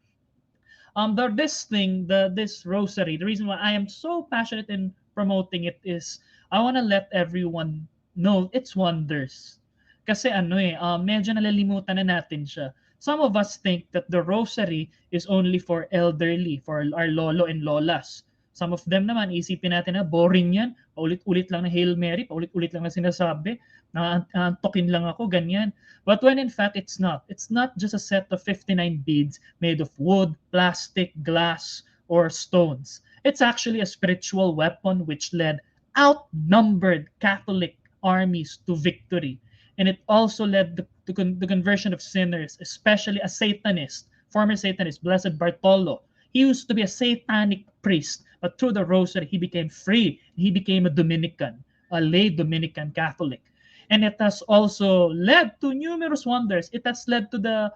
This rosary, the reason why I am so passionate in promoting it is I want to let everyone know its wonders. Kasi medyo nalilimutan na natin siya. Some of us think that the rosary is only for elderly, for our lolo and lolas. Some of them naman, isipin natin na boring yan, paulit-ulit lang na Hail Mary, paulit-ulit lang na sinasabi, naantokin lang ako, ganyan. But when in fact it's not. It's not just a set of 59 beads made of wood, plastic, glass, or stones. It's actually a spiritual weapon which led outnumbered Catholic armies to victory. And it also led to the conversion of sinners, especially a Satanist, former Satanist, Blessed Bartolo. He used to be a satanic priest, but through the rosary, he became free. He became a Dominican, a lay Dominican Catholic. And it has also led to numerous wonders. It has led to the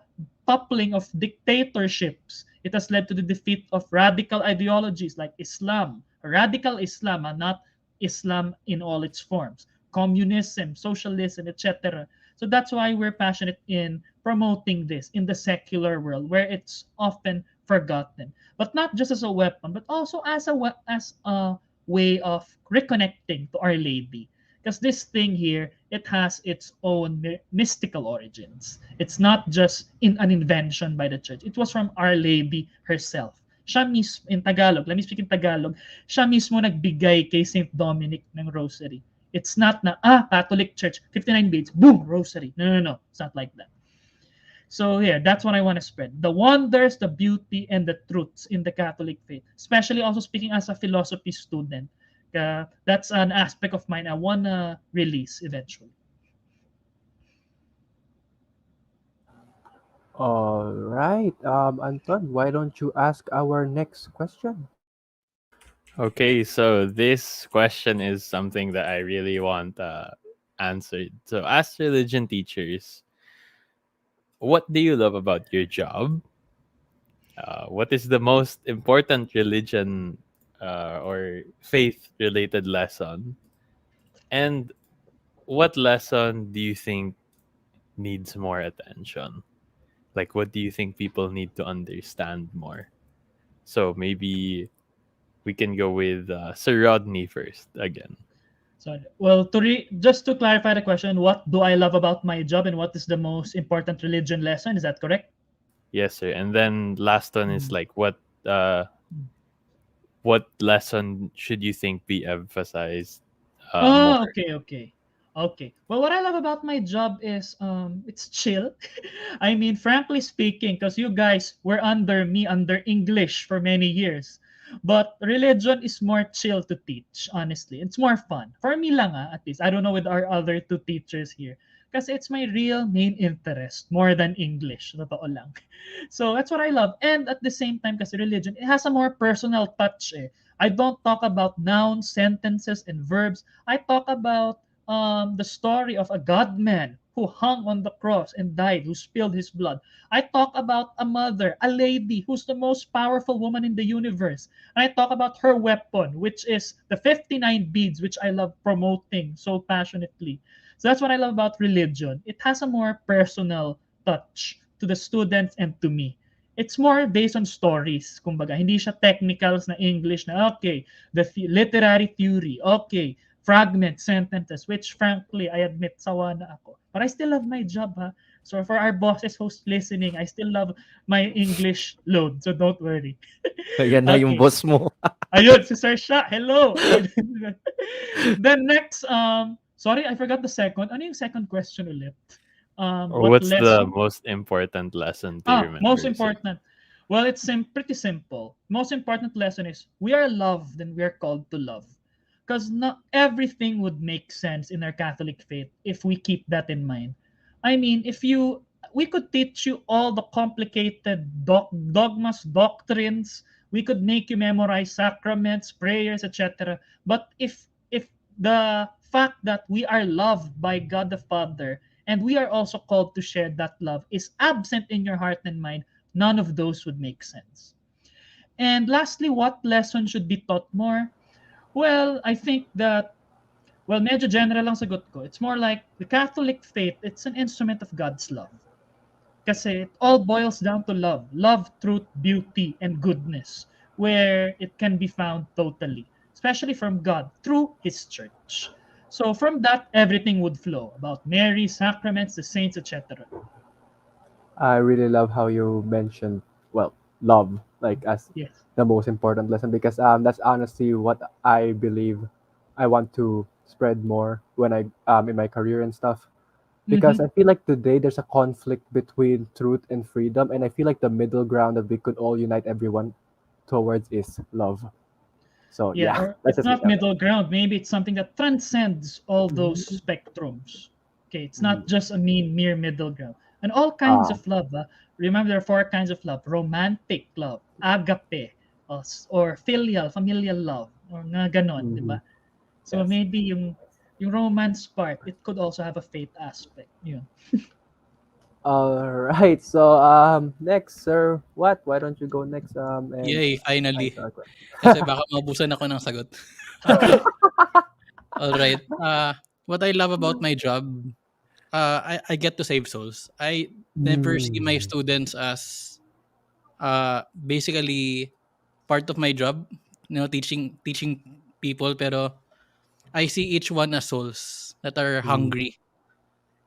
toppling of dictatorships. It has led to the defeat of radical ideologies like Islam, radical Islam, not Islam in all its forms, communism, socialism, etc. So that's why we're passionate in promoting this in the secular world where it's often forgotten, but not just as a weapon, but also as a way of reconnecting to Our Lady. Because this thing here, it has its own mystical origins. It's not just in an invention by the church. It was from Our Lady herself. Siya mismo, in Tagalog, let me speak in Tagalog, siya mismo nagbigay kay Saint Dominic ng rosary. It's not na, Catholic Church, 59 beads, boom, rosary. No, no, no. It's not like that. So yeah, that's what I want to spread. The wonders, the beauty, and the truths in the Catholic faith. Especially also speaking as a philosophy student. That's an aspect of mine I want to release eventually. All right. Anton, why don't you ask our next question? Okay, so this question is something that I really want answered. So, as religion teachers, what do you love about your job? What is the most important religion or faith related lesson? And what lesson do you think needs more attention? Like, what do you think people need to understand more? So, maybe we can go with Sir Rodney first again. So, well, just to clarify the question, what do I love about my job and what is the most important religion lesson? Is that correct? Yes, sir. And then last one is Mm. like, what lesson should you think be emphasized more? Oh, okay, okay. Okay. Well, what I love about my job is it's chill. I mean, frankly speaking, because you guys were under me under English for many years. But religion is more chill to teach, honestly. It's more fun. For me lang at least. I don't know with our other two teachers here. Because it's my real main interest more than English. Totoo lang. So that's what I love. And at the same time, kasi religion, it has a more personal touch eh. I don't talk about nouns, sentences, and verbs. I talk about the story of a God man who hung on the cross and died, who spilled his blood. I talk about a mother, a lady who's the most powerful woman in the universe. And I talk about her weapon, which is the 59 beads, which I love promoting so passionately. So that's what I love about religion. It has a more personal touch to the students and to me. It's more based on stories. Kumbaga, hindi siya technicals na English na, okay, literary theory, okay, fragments, sentences, which frankly, I admit, sawa na ako. But I still love my job, ha? So for our bosses who's listening, I still love my English load. So don't worry. Yan na yung Okay. boss mo. Ayun, si Sir Sha. Hello. Then next, sorry, I forgot the second. Ano yung second question ulit? Or What what's the lesson? most important lesson do you remember? Most sir? important. Well, it's pretty simple. Most important lesson is we are loved and we are called to love. Because not everything would make sense in our Catholic faith if we keep that in mind. I mean, we could teach you all the complicated dogmas, doctrines. We could make you memorize sacraments, prayers, etc. But if the fact that we are loved by God the Father and we are also called to share that love is absent in your heart and mind, none of those would make sense. And lastly, what lesson should be taught more? Well, I think that, well, medyo general lang sagot ko. It's more like the Catholic faith, it's an instrument of God's love. Kasi it all boils down to love. Love, truth, beauty, and goodness, where it can be found totally, especially from God through His church. So from that, everything would flow about Mary, sacraments, the saints, etc. I really love how you mentioned, well, love, like as Yes. the most important lesson, because that's honestly what I believe I want to spread more when I in my career and stuff. Because Mm-hmm. I feel like today there's a conflict between truth and freedom, and I feel like the middle ground that we could all unite everyone towards is love. So Yeah, yeah, or that's it's just me. not middle ground. Maybe it's something that transcends all those Mhm. spectrums. Okay, it's Mhm. not just a mere middle ground. And all kinds Ah, of love. Remember, there are four kinds of love: romantic love, agape, or filial, familial love, or nga ganon, di mhm. ba? So Yes. maybe yung romance part, it could also have a faith aspect. Yun. All right. So next, sir, what? Why don't you go next? And Yay, finally. answer our question. Kasi baka maubusan ako ng sagot. Okay. Alright. What I love about my job, I get to save souls. I never see my Mm. students as basically part of my job, teaching people, pero I see each one as souls that are Mm.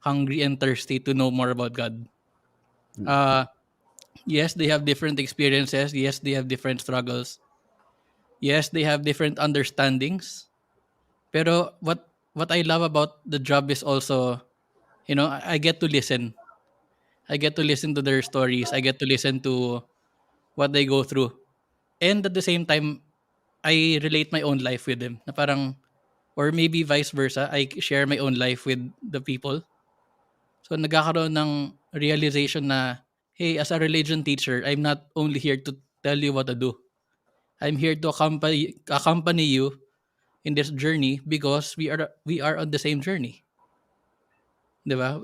hungry and thirsty to know more about God. Mm. Uh yes, they have different experiences. Yes, they have different struggles. Yes, they have different understandings. Pero what I love about the job is also, I get to listen. I get to listen to their stories. I get to listen to what they go through. And at the same time, I relate my own life with them. Na parang, or maybe vice versa, I share my own life with the people. So nagkakaroon ng realization na, hey, as a religion teacher, I'm not only here to tell you what to do. I'm here to accompany you in this journey because we are on the same journey. 'Di ba?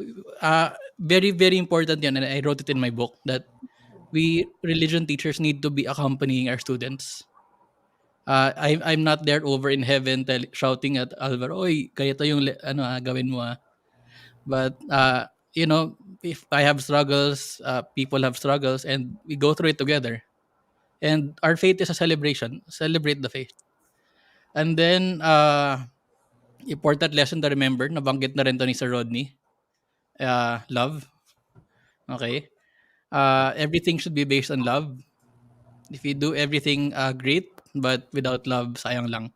Very very important 'yan, and I wrote it in my book that we religion teachers need to be accompanying our students. I'm not there over in heaven shouting at Alvaro, "Oy, kaya to yung gawin mo ah." But if I have struggles, people have struggles, and we go through it together. And our faith is a celebration. Celebrate the faith. And then important lesson to remember, nabanggit na rin to ni Sir Rodney. Love. Okay. Everything should be based on love. If you do everything great, but without love, sayang lang.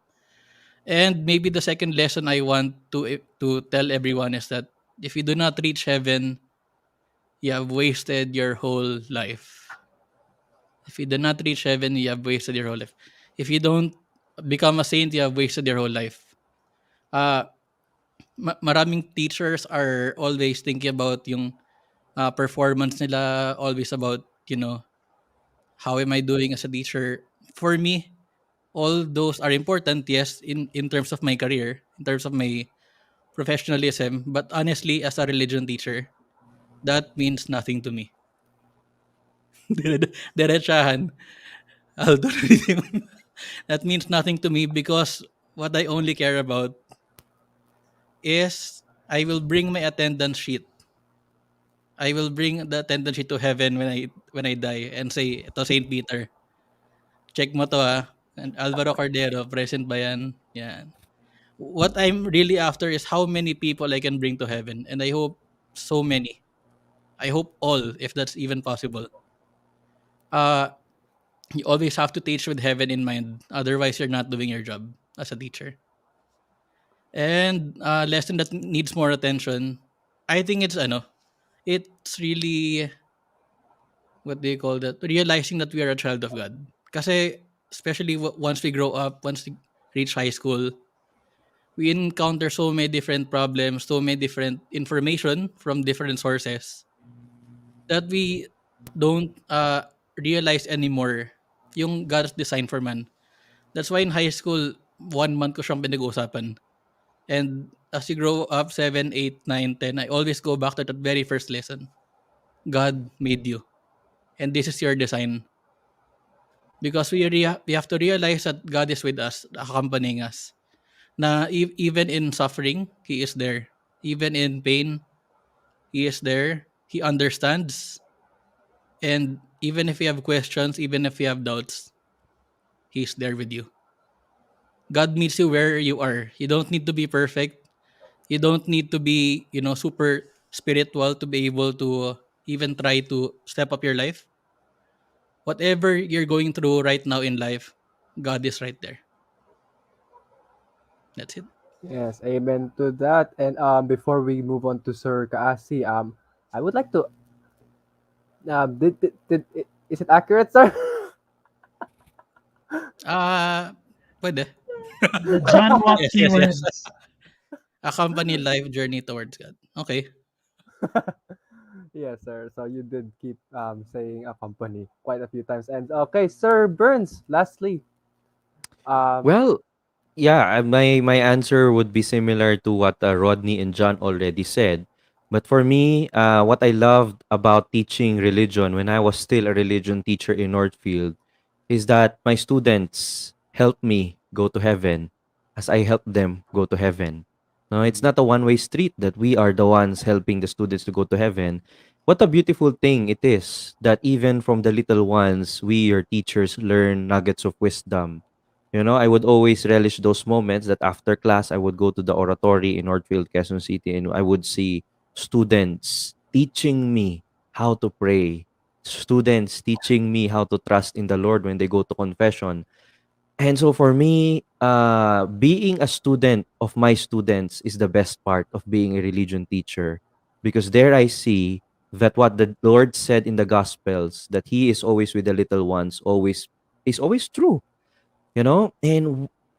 And maybe the second lesson I want to tell everyone is that if you do not reach heaven, you have wasted your whole life. If you do not reach heaven, you have wasted your whole life. If you don't become a saint, you have wasted your whole life. Uh, maraming teachers are always thinking about yung performance nila, always about, how am I doing as a teacher? For me, all those are important, yes, in terms of my career, in terms of my professionalism, but honestly, as a religion teacher, that means nothing to me. Diretsahan. I'll do anything. That means nothing to me because what I only care about is I will bring my attendance sheet. I will bring the attendance sheet to heaven when I die and say, ito Saint Peter, check mo to ah. And Alvaro Cordero, present ba yan? Yan. What I'm really after is how many people I can bring to heaven. And I hope so many. I hope all, if that's even possible. Uh, you always have to teach with heaven in mind. Otherwise, you're not doing your job as a teacher. And lesson that needs more attention, I think it's really, what do you call that? Realizing that we are a child of God. Kasi, especially once we grow up, once we reach high school, we encounter so many different problems, so many different information from different sources that we don't realize anymore yung God's design for man. That's why in high school, 1 month ko siyang pinag-uusapan. And as you grow up, 7, 8, 9, 10, I always go back to that very first lesson. God made you. And this is your design. Because we have to realize that God is with us, accompanying us. Na even in suffering, He is there. Even in pain, He is there. He understands. And even if you have questions, even if you have doubts, He's there with you. God meets you where you are. You don't need to be perfect. You don't need to be, super spiritual to be able to even try to step up your life. Whatever you're going through right now in life, God is right there. That's it. Yes, amen to that. And before we move on to Sir Kaasi, I would like to is it accurate, sir? Ah, pwede. The John Watt Yes, yes, yes. keywords. Accompany life journey towards God. Okay. Yes, sir. So you did keep saying a company quite a few times. And okay, Sir Burns, lastly. Um Well, yeah, my answer would be similar to what Rodney and John already said. But for me, what I loved about teaching religion when I was still a religion teacher in Northfield is that my students helped me go to heaven as I helped them go to heaven. No, it's not a one-way street that we are the ones helping the students to go to heaven. What a beautiful thing it is that even from the little ones, we, your teachers, learn nuggets of wisdom. I would always relish those moments that after class, I would go to the oratory in Northfield, Quezon City, and I would see students teaching me how to pray, students teaching me how to trust in the Lord when they go to confession. And so for me, being a student of my students is the best part of being a religion teacher, because there I see that what the Lord said in the Gospels, that He is always with the little ones, always is always true.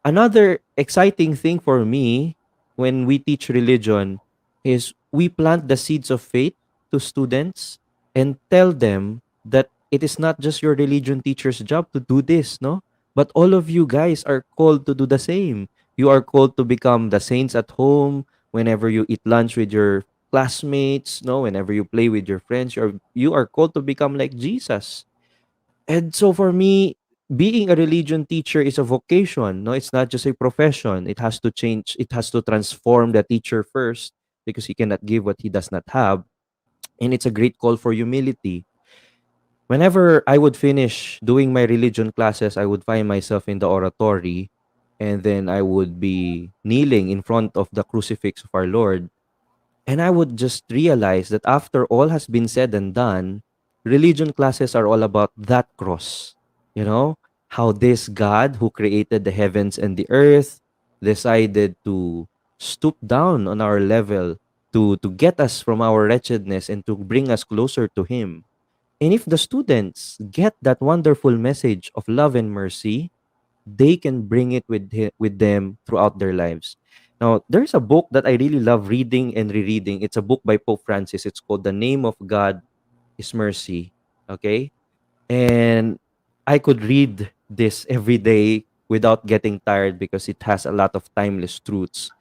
Another exciting thing for me when we teach religion is we plant the seeds of faith to students and tell them that it is not just your religion teacher's job to do this, no? But all of you guys are called to do the same. You are called to become the saints at home whenever you eat lunch with your classmates, no? Whenever you play with your friends, you are called to become like Jesus. And so for me, being a religion teacher is a vocation. No, it's not just a profession. It has to change. It has to transform the teacher first, because he cannot give what he does not have. And it's a great call for humility. Whenever I would finish doing my religion classes, I would find myself in the oratory, and then I would be kneeling in front of the crucifix of our Lord. And I would just realize that after all has been said and done, religion classes are all about that cross. You know, how this God who created the heavens and the earth decided to stoop down on our level to get us from our wretchedness and to bring us closer to Him. And if the students get that wonderful message of love and mercy, they can bring it with them throughout their lives. Now, there's a book that I really love reading and rereading. It's a book by Pope Francis. It's called The Name of God is Mercy. Okay? And I could read this every day without getting tired because it has a lot of timeless truths.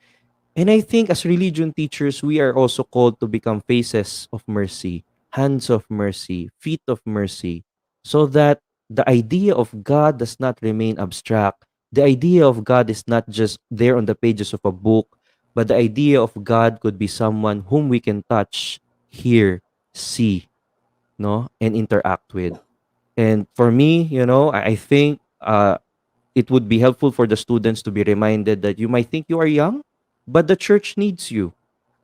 And I think as religion teachers, we are also called to become faces of mercy, hands of mercy, feet of mercy, so that the idea of God does not remain abstract. The idea of God is not just there on the pages of a book, but the idea of God could be someone whom we can touch, hear, see, no, and interact with. And for me, I think it would be helpful for the students to be reminded that you might think you are young, but the church needs you.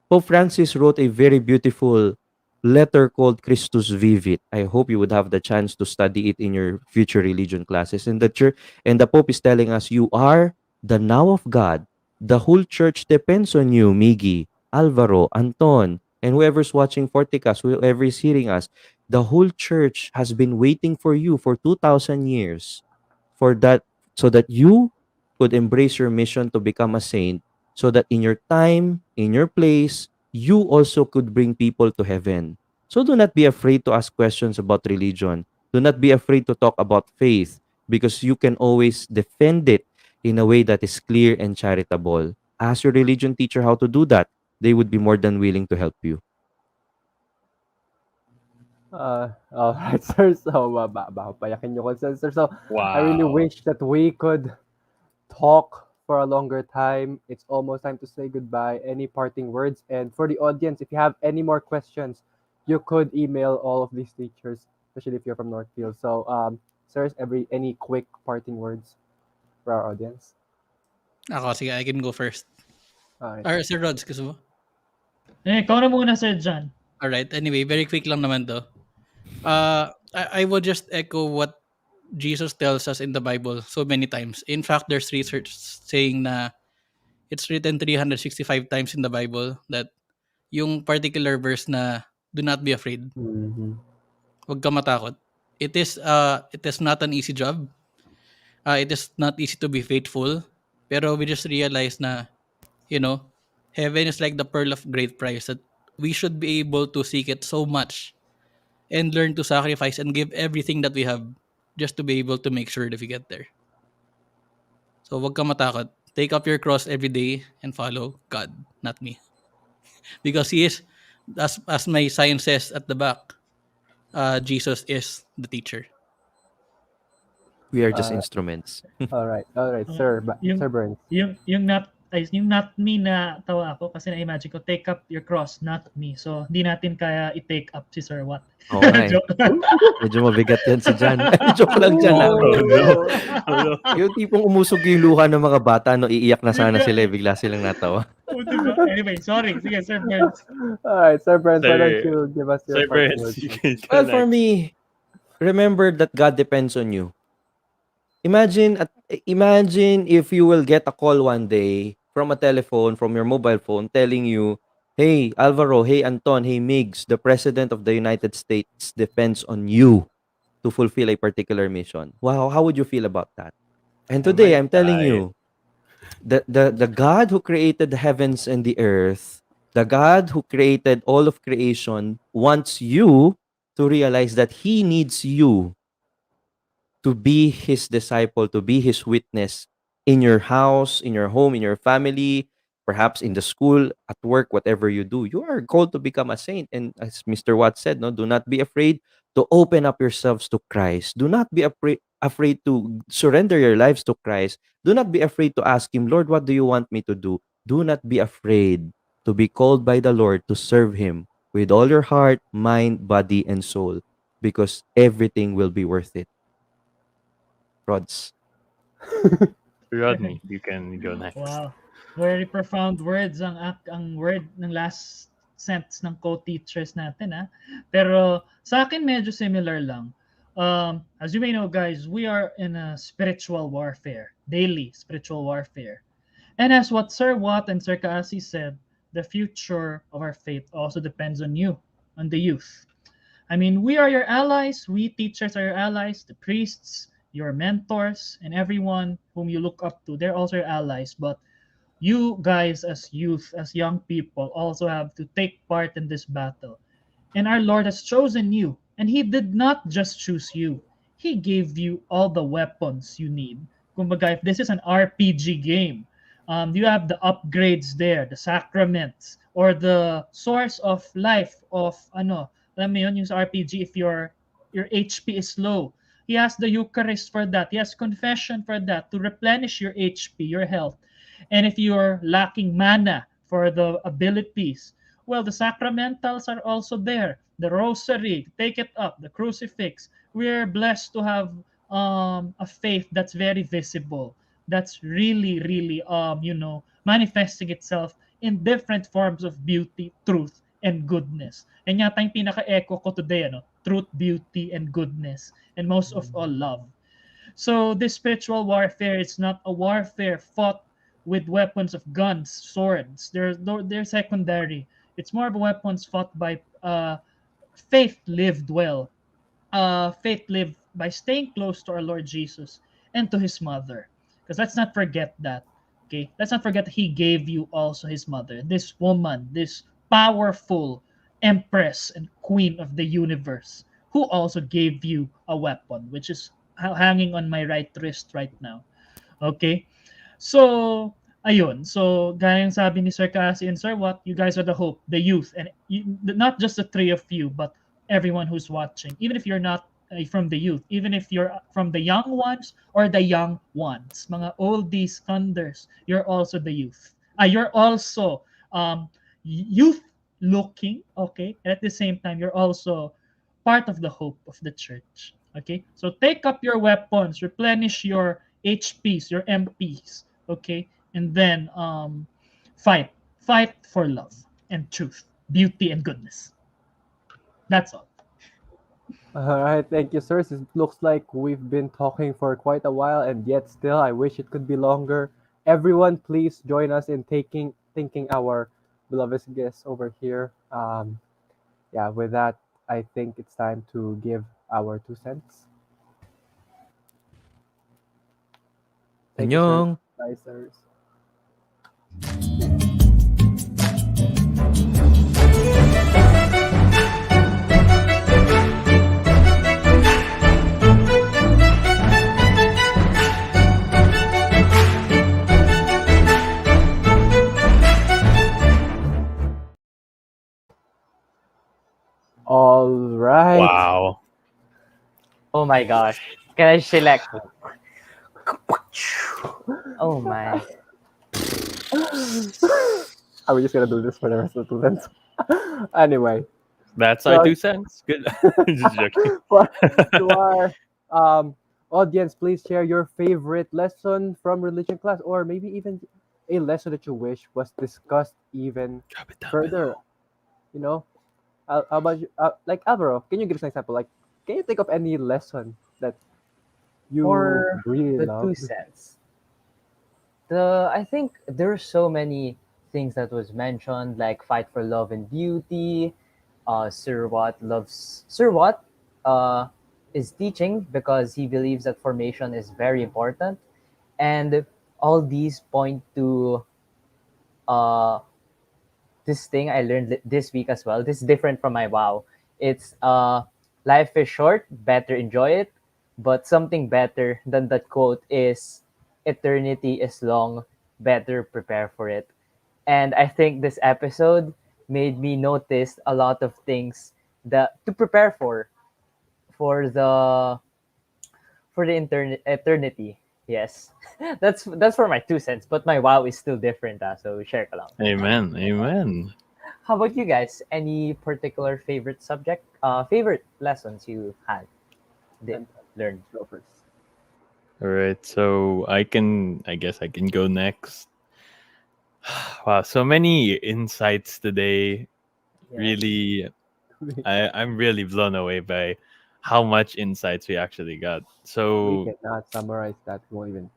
Pope Francis wrote a very beautiful letter called Christus Vivit. I hope you would have the chance to study it in your future religion classes. And the church and the Pope is telling us you are the now of God. The whole church depends on you, Miggy, Alvaro, Anton, and whoever's watching Fortikast, whoever is hearing us. The whole church has been waiting for you for 2,000 years for that so that you could embrace your mission to become a saint so that in your time, in your place, you also could bring people to heaven. So do not be afraid to ask questions about religion. Do not be afraid to talk about faith because you can always defend it in a way that is clear and charitable. Ask your religion teacher how to do that. They would be more than willing to help you. All right, sir. So, payakin niyo ko, sir. So, I really Wow. wish that we could talk for a longer time. It's almost time to say goodbye. Any parting words? And for the audience, if you have any more questions, you could email all of these teachers, especially if you're from Northfield. So, sirs, any quick parting words for our audience? Ako, sige, I can go first. All right. Or Sir Rods, gusto mo? Ikaw na muna, Sir John. Alright, anyway, very quick lang naman to. I would just echo what Jesus tells us in the Bible so many times. In fact, there's research saying na it's written 365 times in the Bible that yung particular verse na do not be afraid, Mm-hmm. huwag ka matakot. It is not an easy job. It is not easy to be faithful. Pero we just realize na, you know, heaven is like the pearl of great price that we should be able to seek it so much and learn to sacrifice and give everything that we have just to be able to make sure that we get there. So wag ka matakot. Take up your cross every day and follow God, not me. Because He is, as my sign says at the back, Jesus is the teacher. We are just Uh, instruments. all right, Uh, sir. yung Sir Burns. yung not me na tawa ako kasi na-imagine ko take up your cross, not me. So hindi natin kaya i-take up si Sir Watt. Oo nga eh. Joke. Medyo mabigat yan si Jan. Joke lang Jan. Oh no. Oh no. Yung tipong umusog yung luha ng mga bata, no, iiyak na sana sila, bigla silang natawa. Oh, diba? Anyway, sorry. Sige, Sir Burns. All right, Sir Burns, why don't Sir- you give us your Sir parting Burns, words? you can go Well, for next. me, remember that God depends on you. Imagine if you will get a call one day from a telephone, from your mobile phone, telling you, hey, Alvaro, hey, Anton, hey, Migs, the President of the United States depends on you to fulfill a particular mission. Wow, how would you feel about that? And I today, might I'm telling die. you, the God who created the heavens and the earth, the God who created all of creation, wants you to realize that He needs you to be His disciple, to be His witness in your house, in your home, in your family, perhaps in the school, at work, whatever you do. You are called to become a saint. And as Mr. Watt said, no, do not be afraid to open up yourselves to Christ. Do not be afraid to surrender your lives to Christ. Do not be afraid to ask Him, Lord, what do you want me to do? Do not be afraid to be called by the Lord to serve Him with all your heart, mind, body, and soul, because everything will be worth it. Rods. Rodney, you can go next. Wow. Very profound words ang word ng last sentence ng co-teachers natin, ha. Pero sa akin medyo similar lang. As you may know, guys, we are in a spiritual warfare, daily spiritual warfare. And as what Sir Watt and Sir Kaasi said, the future of our faith also depends on you, on the youth. I mean, we are your allies. We teachers are your allies. The priests, your mentors, and everyone whom you look up to, they're also your allies. But you guys, as youth, as young people, also have to take part in this battle. And our Lord has chosen you. And He did not just choose you, He gave you all the weapons you need. Kumbaga, if this is an RPG game, You have the upgrades there, the sacraments, or the source of life of ano, alam mo yun, yung sa RPG, if your HP is low, he has the Eucharist for that. He has confession for that to replenish your HP, your health. And if you're lacking mana for the abilities, well, the sacramentals are also there. The rosary, take it up, the crucifix. We're blessed to have a faith that's very visible, that's really, really, manifesting itself in different forms of beauty, truth, and goodness. And yata yung pinaka-echo ko today, truth, beauty, and goodness, and most of all, love. So this spiritual warfare is not a warfare fought with weapons of guns, swords. They're secondary. It's more of a weapons fought by faith lived well. Faith lived by staying close to our Lord Jesus and to his mother. Because let's not forget that. Okay? Let's not forget he gave you also his mother. This woman, this powerful empress and queen of the universe, who also gave you a weapon, which is hanging on my right wrist right now. Okay? So, ayun. So, gaya ng sabi ni Sir Cassie and Sir Watt, you guys are the hope, the youth, and not just the three of you, but everyone who's watching. Even if you're not from the youth, even if you're from the young ones or the young ones, mga oldies, thunders, you're also the youth. You're also youth looking, okay? And at the same time, you're also part of the hope of the church. Okay? So take up your weapons, replenish your HPs, your MPs, okay? And then fight. Fight for love and truth, beauty and goodness. That's all. All right, thank you, sirs. It looks like we've been talking for quite a while, and yet still, I wish it could be longer. Everyone, please join us in thinking our beloved guests over here. Yeah, with that, I think it's time to give our 2 cents. Thank you, sir. Annyeong. Bye, sirs. All right. Wow. Oh my gosh. Can I select? Oh my. Are we just gonna do this for the rest of the 2 cents? Anyway, That's So- our 2 cents. Good. Just joking. to our audience, please share your favorite lesson from religion class, or maybe even a lesson that you wish was discussed even Drop it down further. below. You know, how about you? Like Alvaro, can you give us an example? Like, can you think of any lesson that you For really the love? 2 cents. I think there are so many things that was mentioned, like fight for love and beauty. Sir Watt is teaching because he believes that formation is very important, and all these point to uh this thing I learned this week as well. This is different from my wow. It's life is short, better enjoy it. But something better than that quote is eternity is long, better prepare for it. And I think this episode made me notice a lot of things that to prepare for the eternity. Yes. That's for my 2 cents, but my wow is still different, so share ka lang. Amen. Amen. How about you guys? Any particular favorite subject? Favorite lessons you had did learn? Go first. All right. So I guess I can go next. Wow. So many insights today. Yeah. Really, I'm really blown away by how much insights we actually got. We So cannot summarize that. We won't even.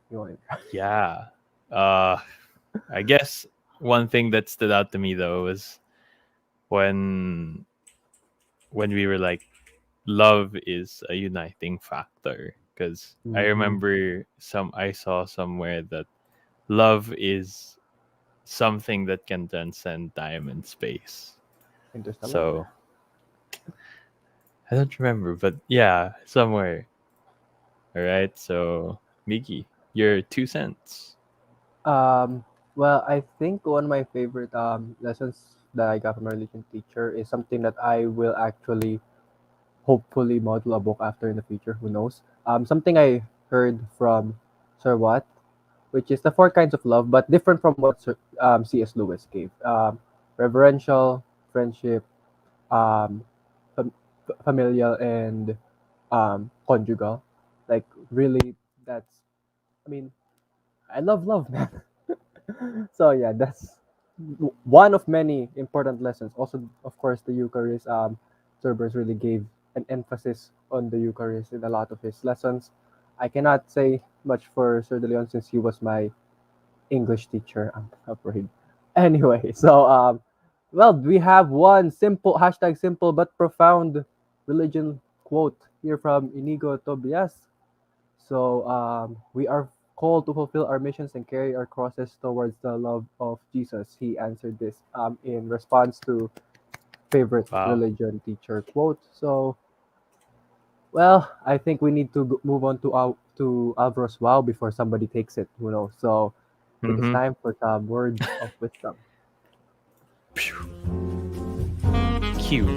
yeah. I guess one thing that stood out to me though was when we were like, love is a uniting factor, because I Mhm. remember I saw somewhere that love is something that can transcend time and space. Interstellar. So I don't remember, but yeah, somewhere. All right. So Miki, your 2 cents. Um, Well, I think one of my favorite lessons that I got from my religion teacher is something that I will actually hopefully model a book after in the future. Who knows? Something I heard from Sir Watt, which is the four kinds of love, but different from what C.S. Lewis gave. Reverential, friendship, um, fam- familial, and conjugal. Like really, that's. I mean, I love love, man. So yeah, that's one of many important lessons. Also, of course, the Eucharist. Cerberus really gave an emphasis on the Eucharist in a lot of his lessons. I cannot say much for Sir De Leon since he was my English teacher. I'm afraid. Anyway, so well, we have one simple hashtag simple but profound religion quote here from Inigo Tobias. So we are called to fulfill our missions and carry our crosses towards the love of Jesus. He answered this in response to favorite Wow. religion teacher quote. So well, I think we need to move on to Alvaro's wow before somebody takes it. Who knows? So I think it's Mm-hmm. time for some words of wisdom. Cue.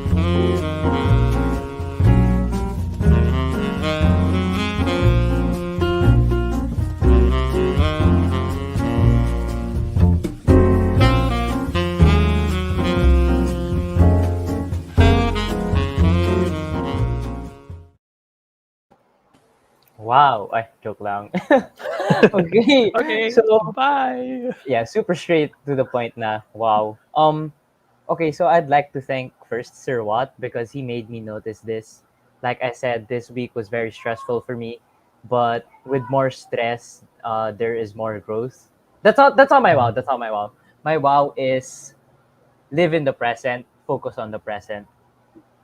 Wow, I joke lang. Okay. Okay. So, Bye. yeah, super straight to the point na. Wow. Okay, so I'd like to thank first Sir Watt because he made me notice this. Like I said, this week was very stressful for me, but with more stress, there is more growth. That's all my wow. That's all my wow. My wow is live in the present, focus on the present.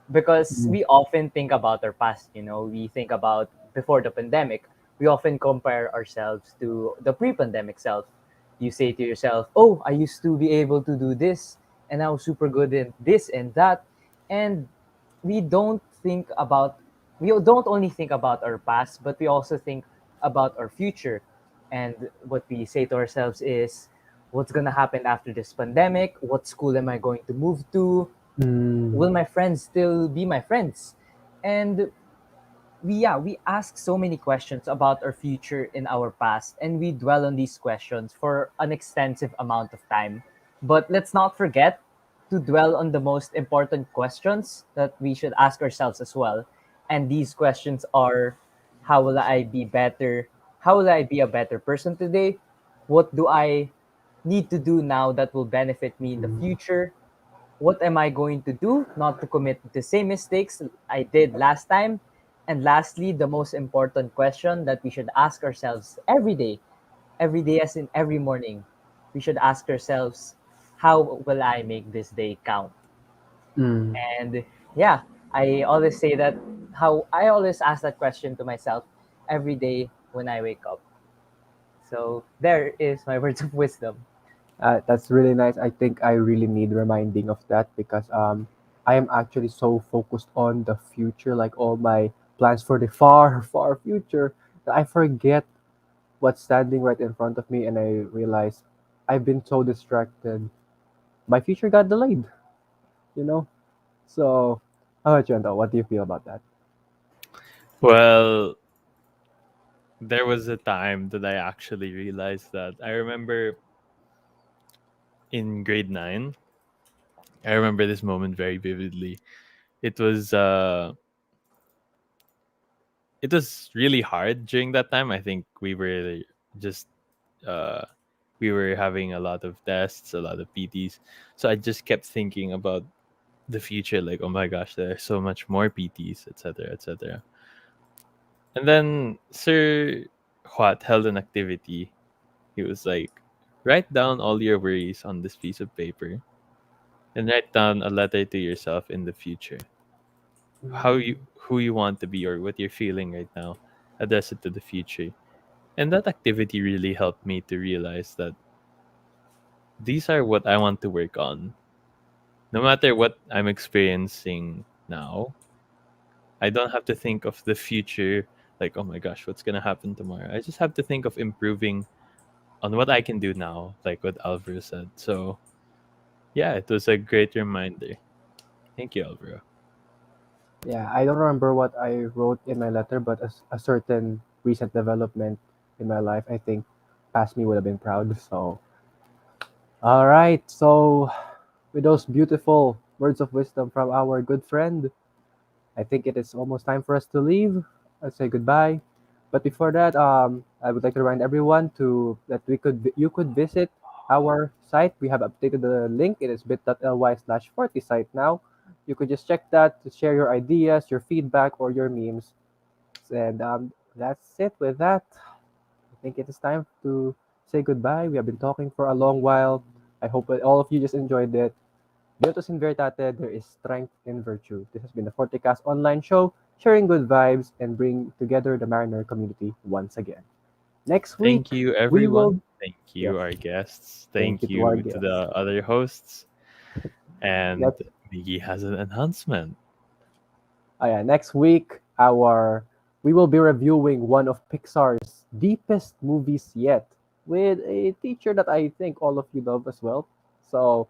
Because Mm. we often think about our past, we think about before the pandemic, we often compare ourselves to the pre-pandemic self. You say to yourself, oh, I used to be able to do this and I was super good in this and that. And we don't think about we don't only think about our past, but we also think about our future. And what we say to ourselves is, what's gonna happen after this pandemic? What school am I going to move to? Mm. Will my friends still be my friends? And we ask so many questions about our future in our past, and we dwell on these questions for an extensive amount of time. But let's not forget to dwell on the most important questions that we should ask ourselves as well. And these questions are, how will I be better? How will I be a better person today? What do I need to do now that will benefit me in the future? What am I going to do not to commit the same mistakes I did last time? And lastly, the most important question that we should ask ourselves every day as in every morning, we should ask ourselves, how will I make this day count? Mm. And yeah, I always say that, how I always ask that question to myself every day when I wake up. So there is my words of wisdom. That's really nice. I think I really need reminding of that because I am actually so focused on the future, like all my plans for the far far future, that I forget what's standing right in front of me, and I realize I've been so distracted. My future got delayed, you know. So, how about you, Ando? What do you feel about that? Well, there was a time that I actually realized that. I remember in grade 9, I remember this moment very vividly. It was uh it was really hard during that time. I think just uh we were having a lot of tests, a lot of PTs. So I just kept thinking about the future, like, oh my gosh, there's so much more PTs, etc., etc. And then Sir Huat held an activity. He was like, write down all your worries on this piece of paper and write down a letter to yourself in the future. Who you want to be or what you're feeling right now. Address it to the future. And that activity really helped me to realize that these are what I want to work on. No matter what I'm experiencing now, I don't have to think of the future like, oh my gosh, what's gonna happen tomorrow. I just have to think of improving on what I can do now, like what Alvaro said. So yeah, it was a great reminder. Thank you, Alvaro. Yeah, I don't remember what I wrote in my letter, but a certain recent development in my life, I think, past me would have been proud. So, all right. So, with those beautiful words of wisdom from our good friend, I think it is almost time for us to leave. Let's say goodbye. But before that, I would like to remind everyone to that you could visit our site. We have updated the link. It is bit.ly/40 site now. You could just check that to share your ideas, your feedback, or your memes. And that's it with that. I think it is time to say goodbye. We have been talking for a long while. I hope that all of you just enjoyed it. Virtus in Veritate, there is strength in virtue. This has been the Fortikast online show, sharing good vibes and bring together the Mariner community once again. Next week, Thank you, we will. everyone. Thank Yes, you, our guests. thank you Thank to our you to guests. the other hosts. And Next, Miggy has an announcement. yeah, next week, we will be reviewing one of Pixar's deepest movies yet with a teacher that I think all of you love as well. So,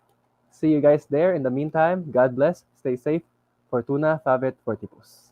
see you guys there. In the meantime, God bless, stay safe. Fortuna, Favet, Fortipus.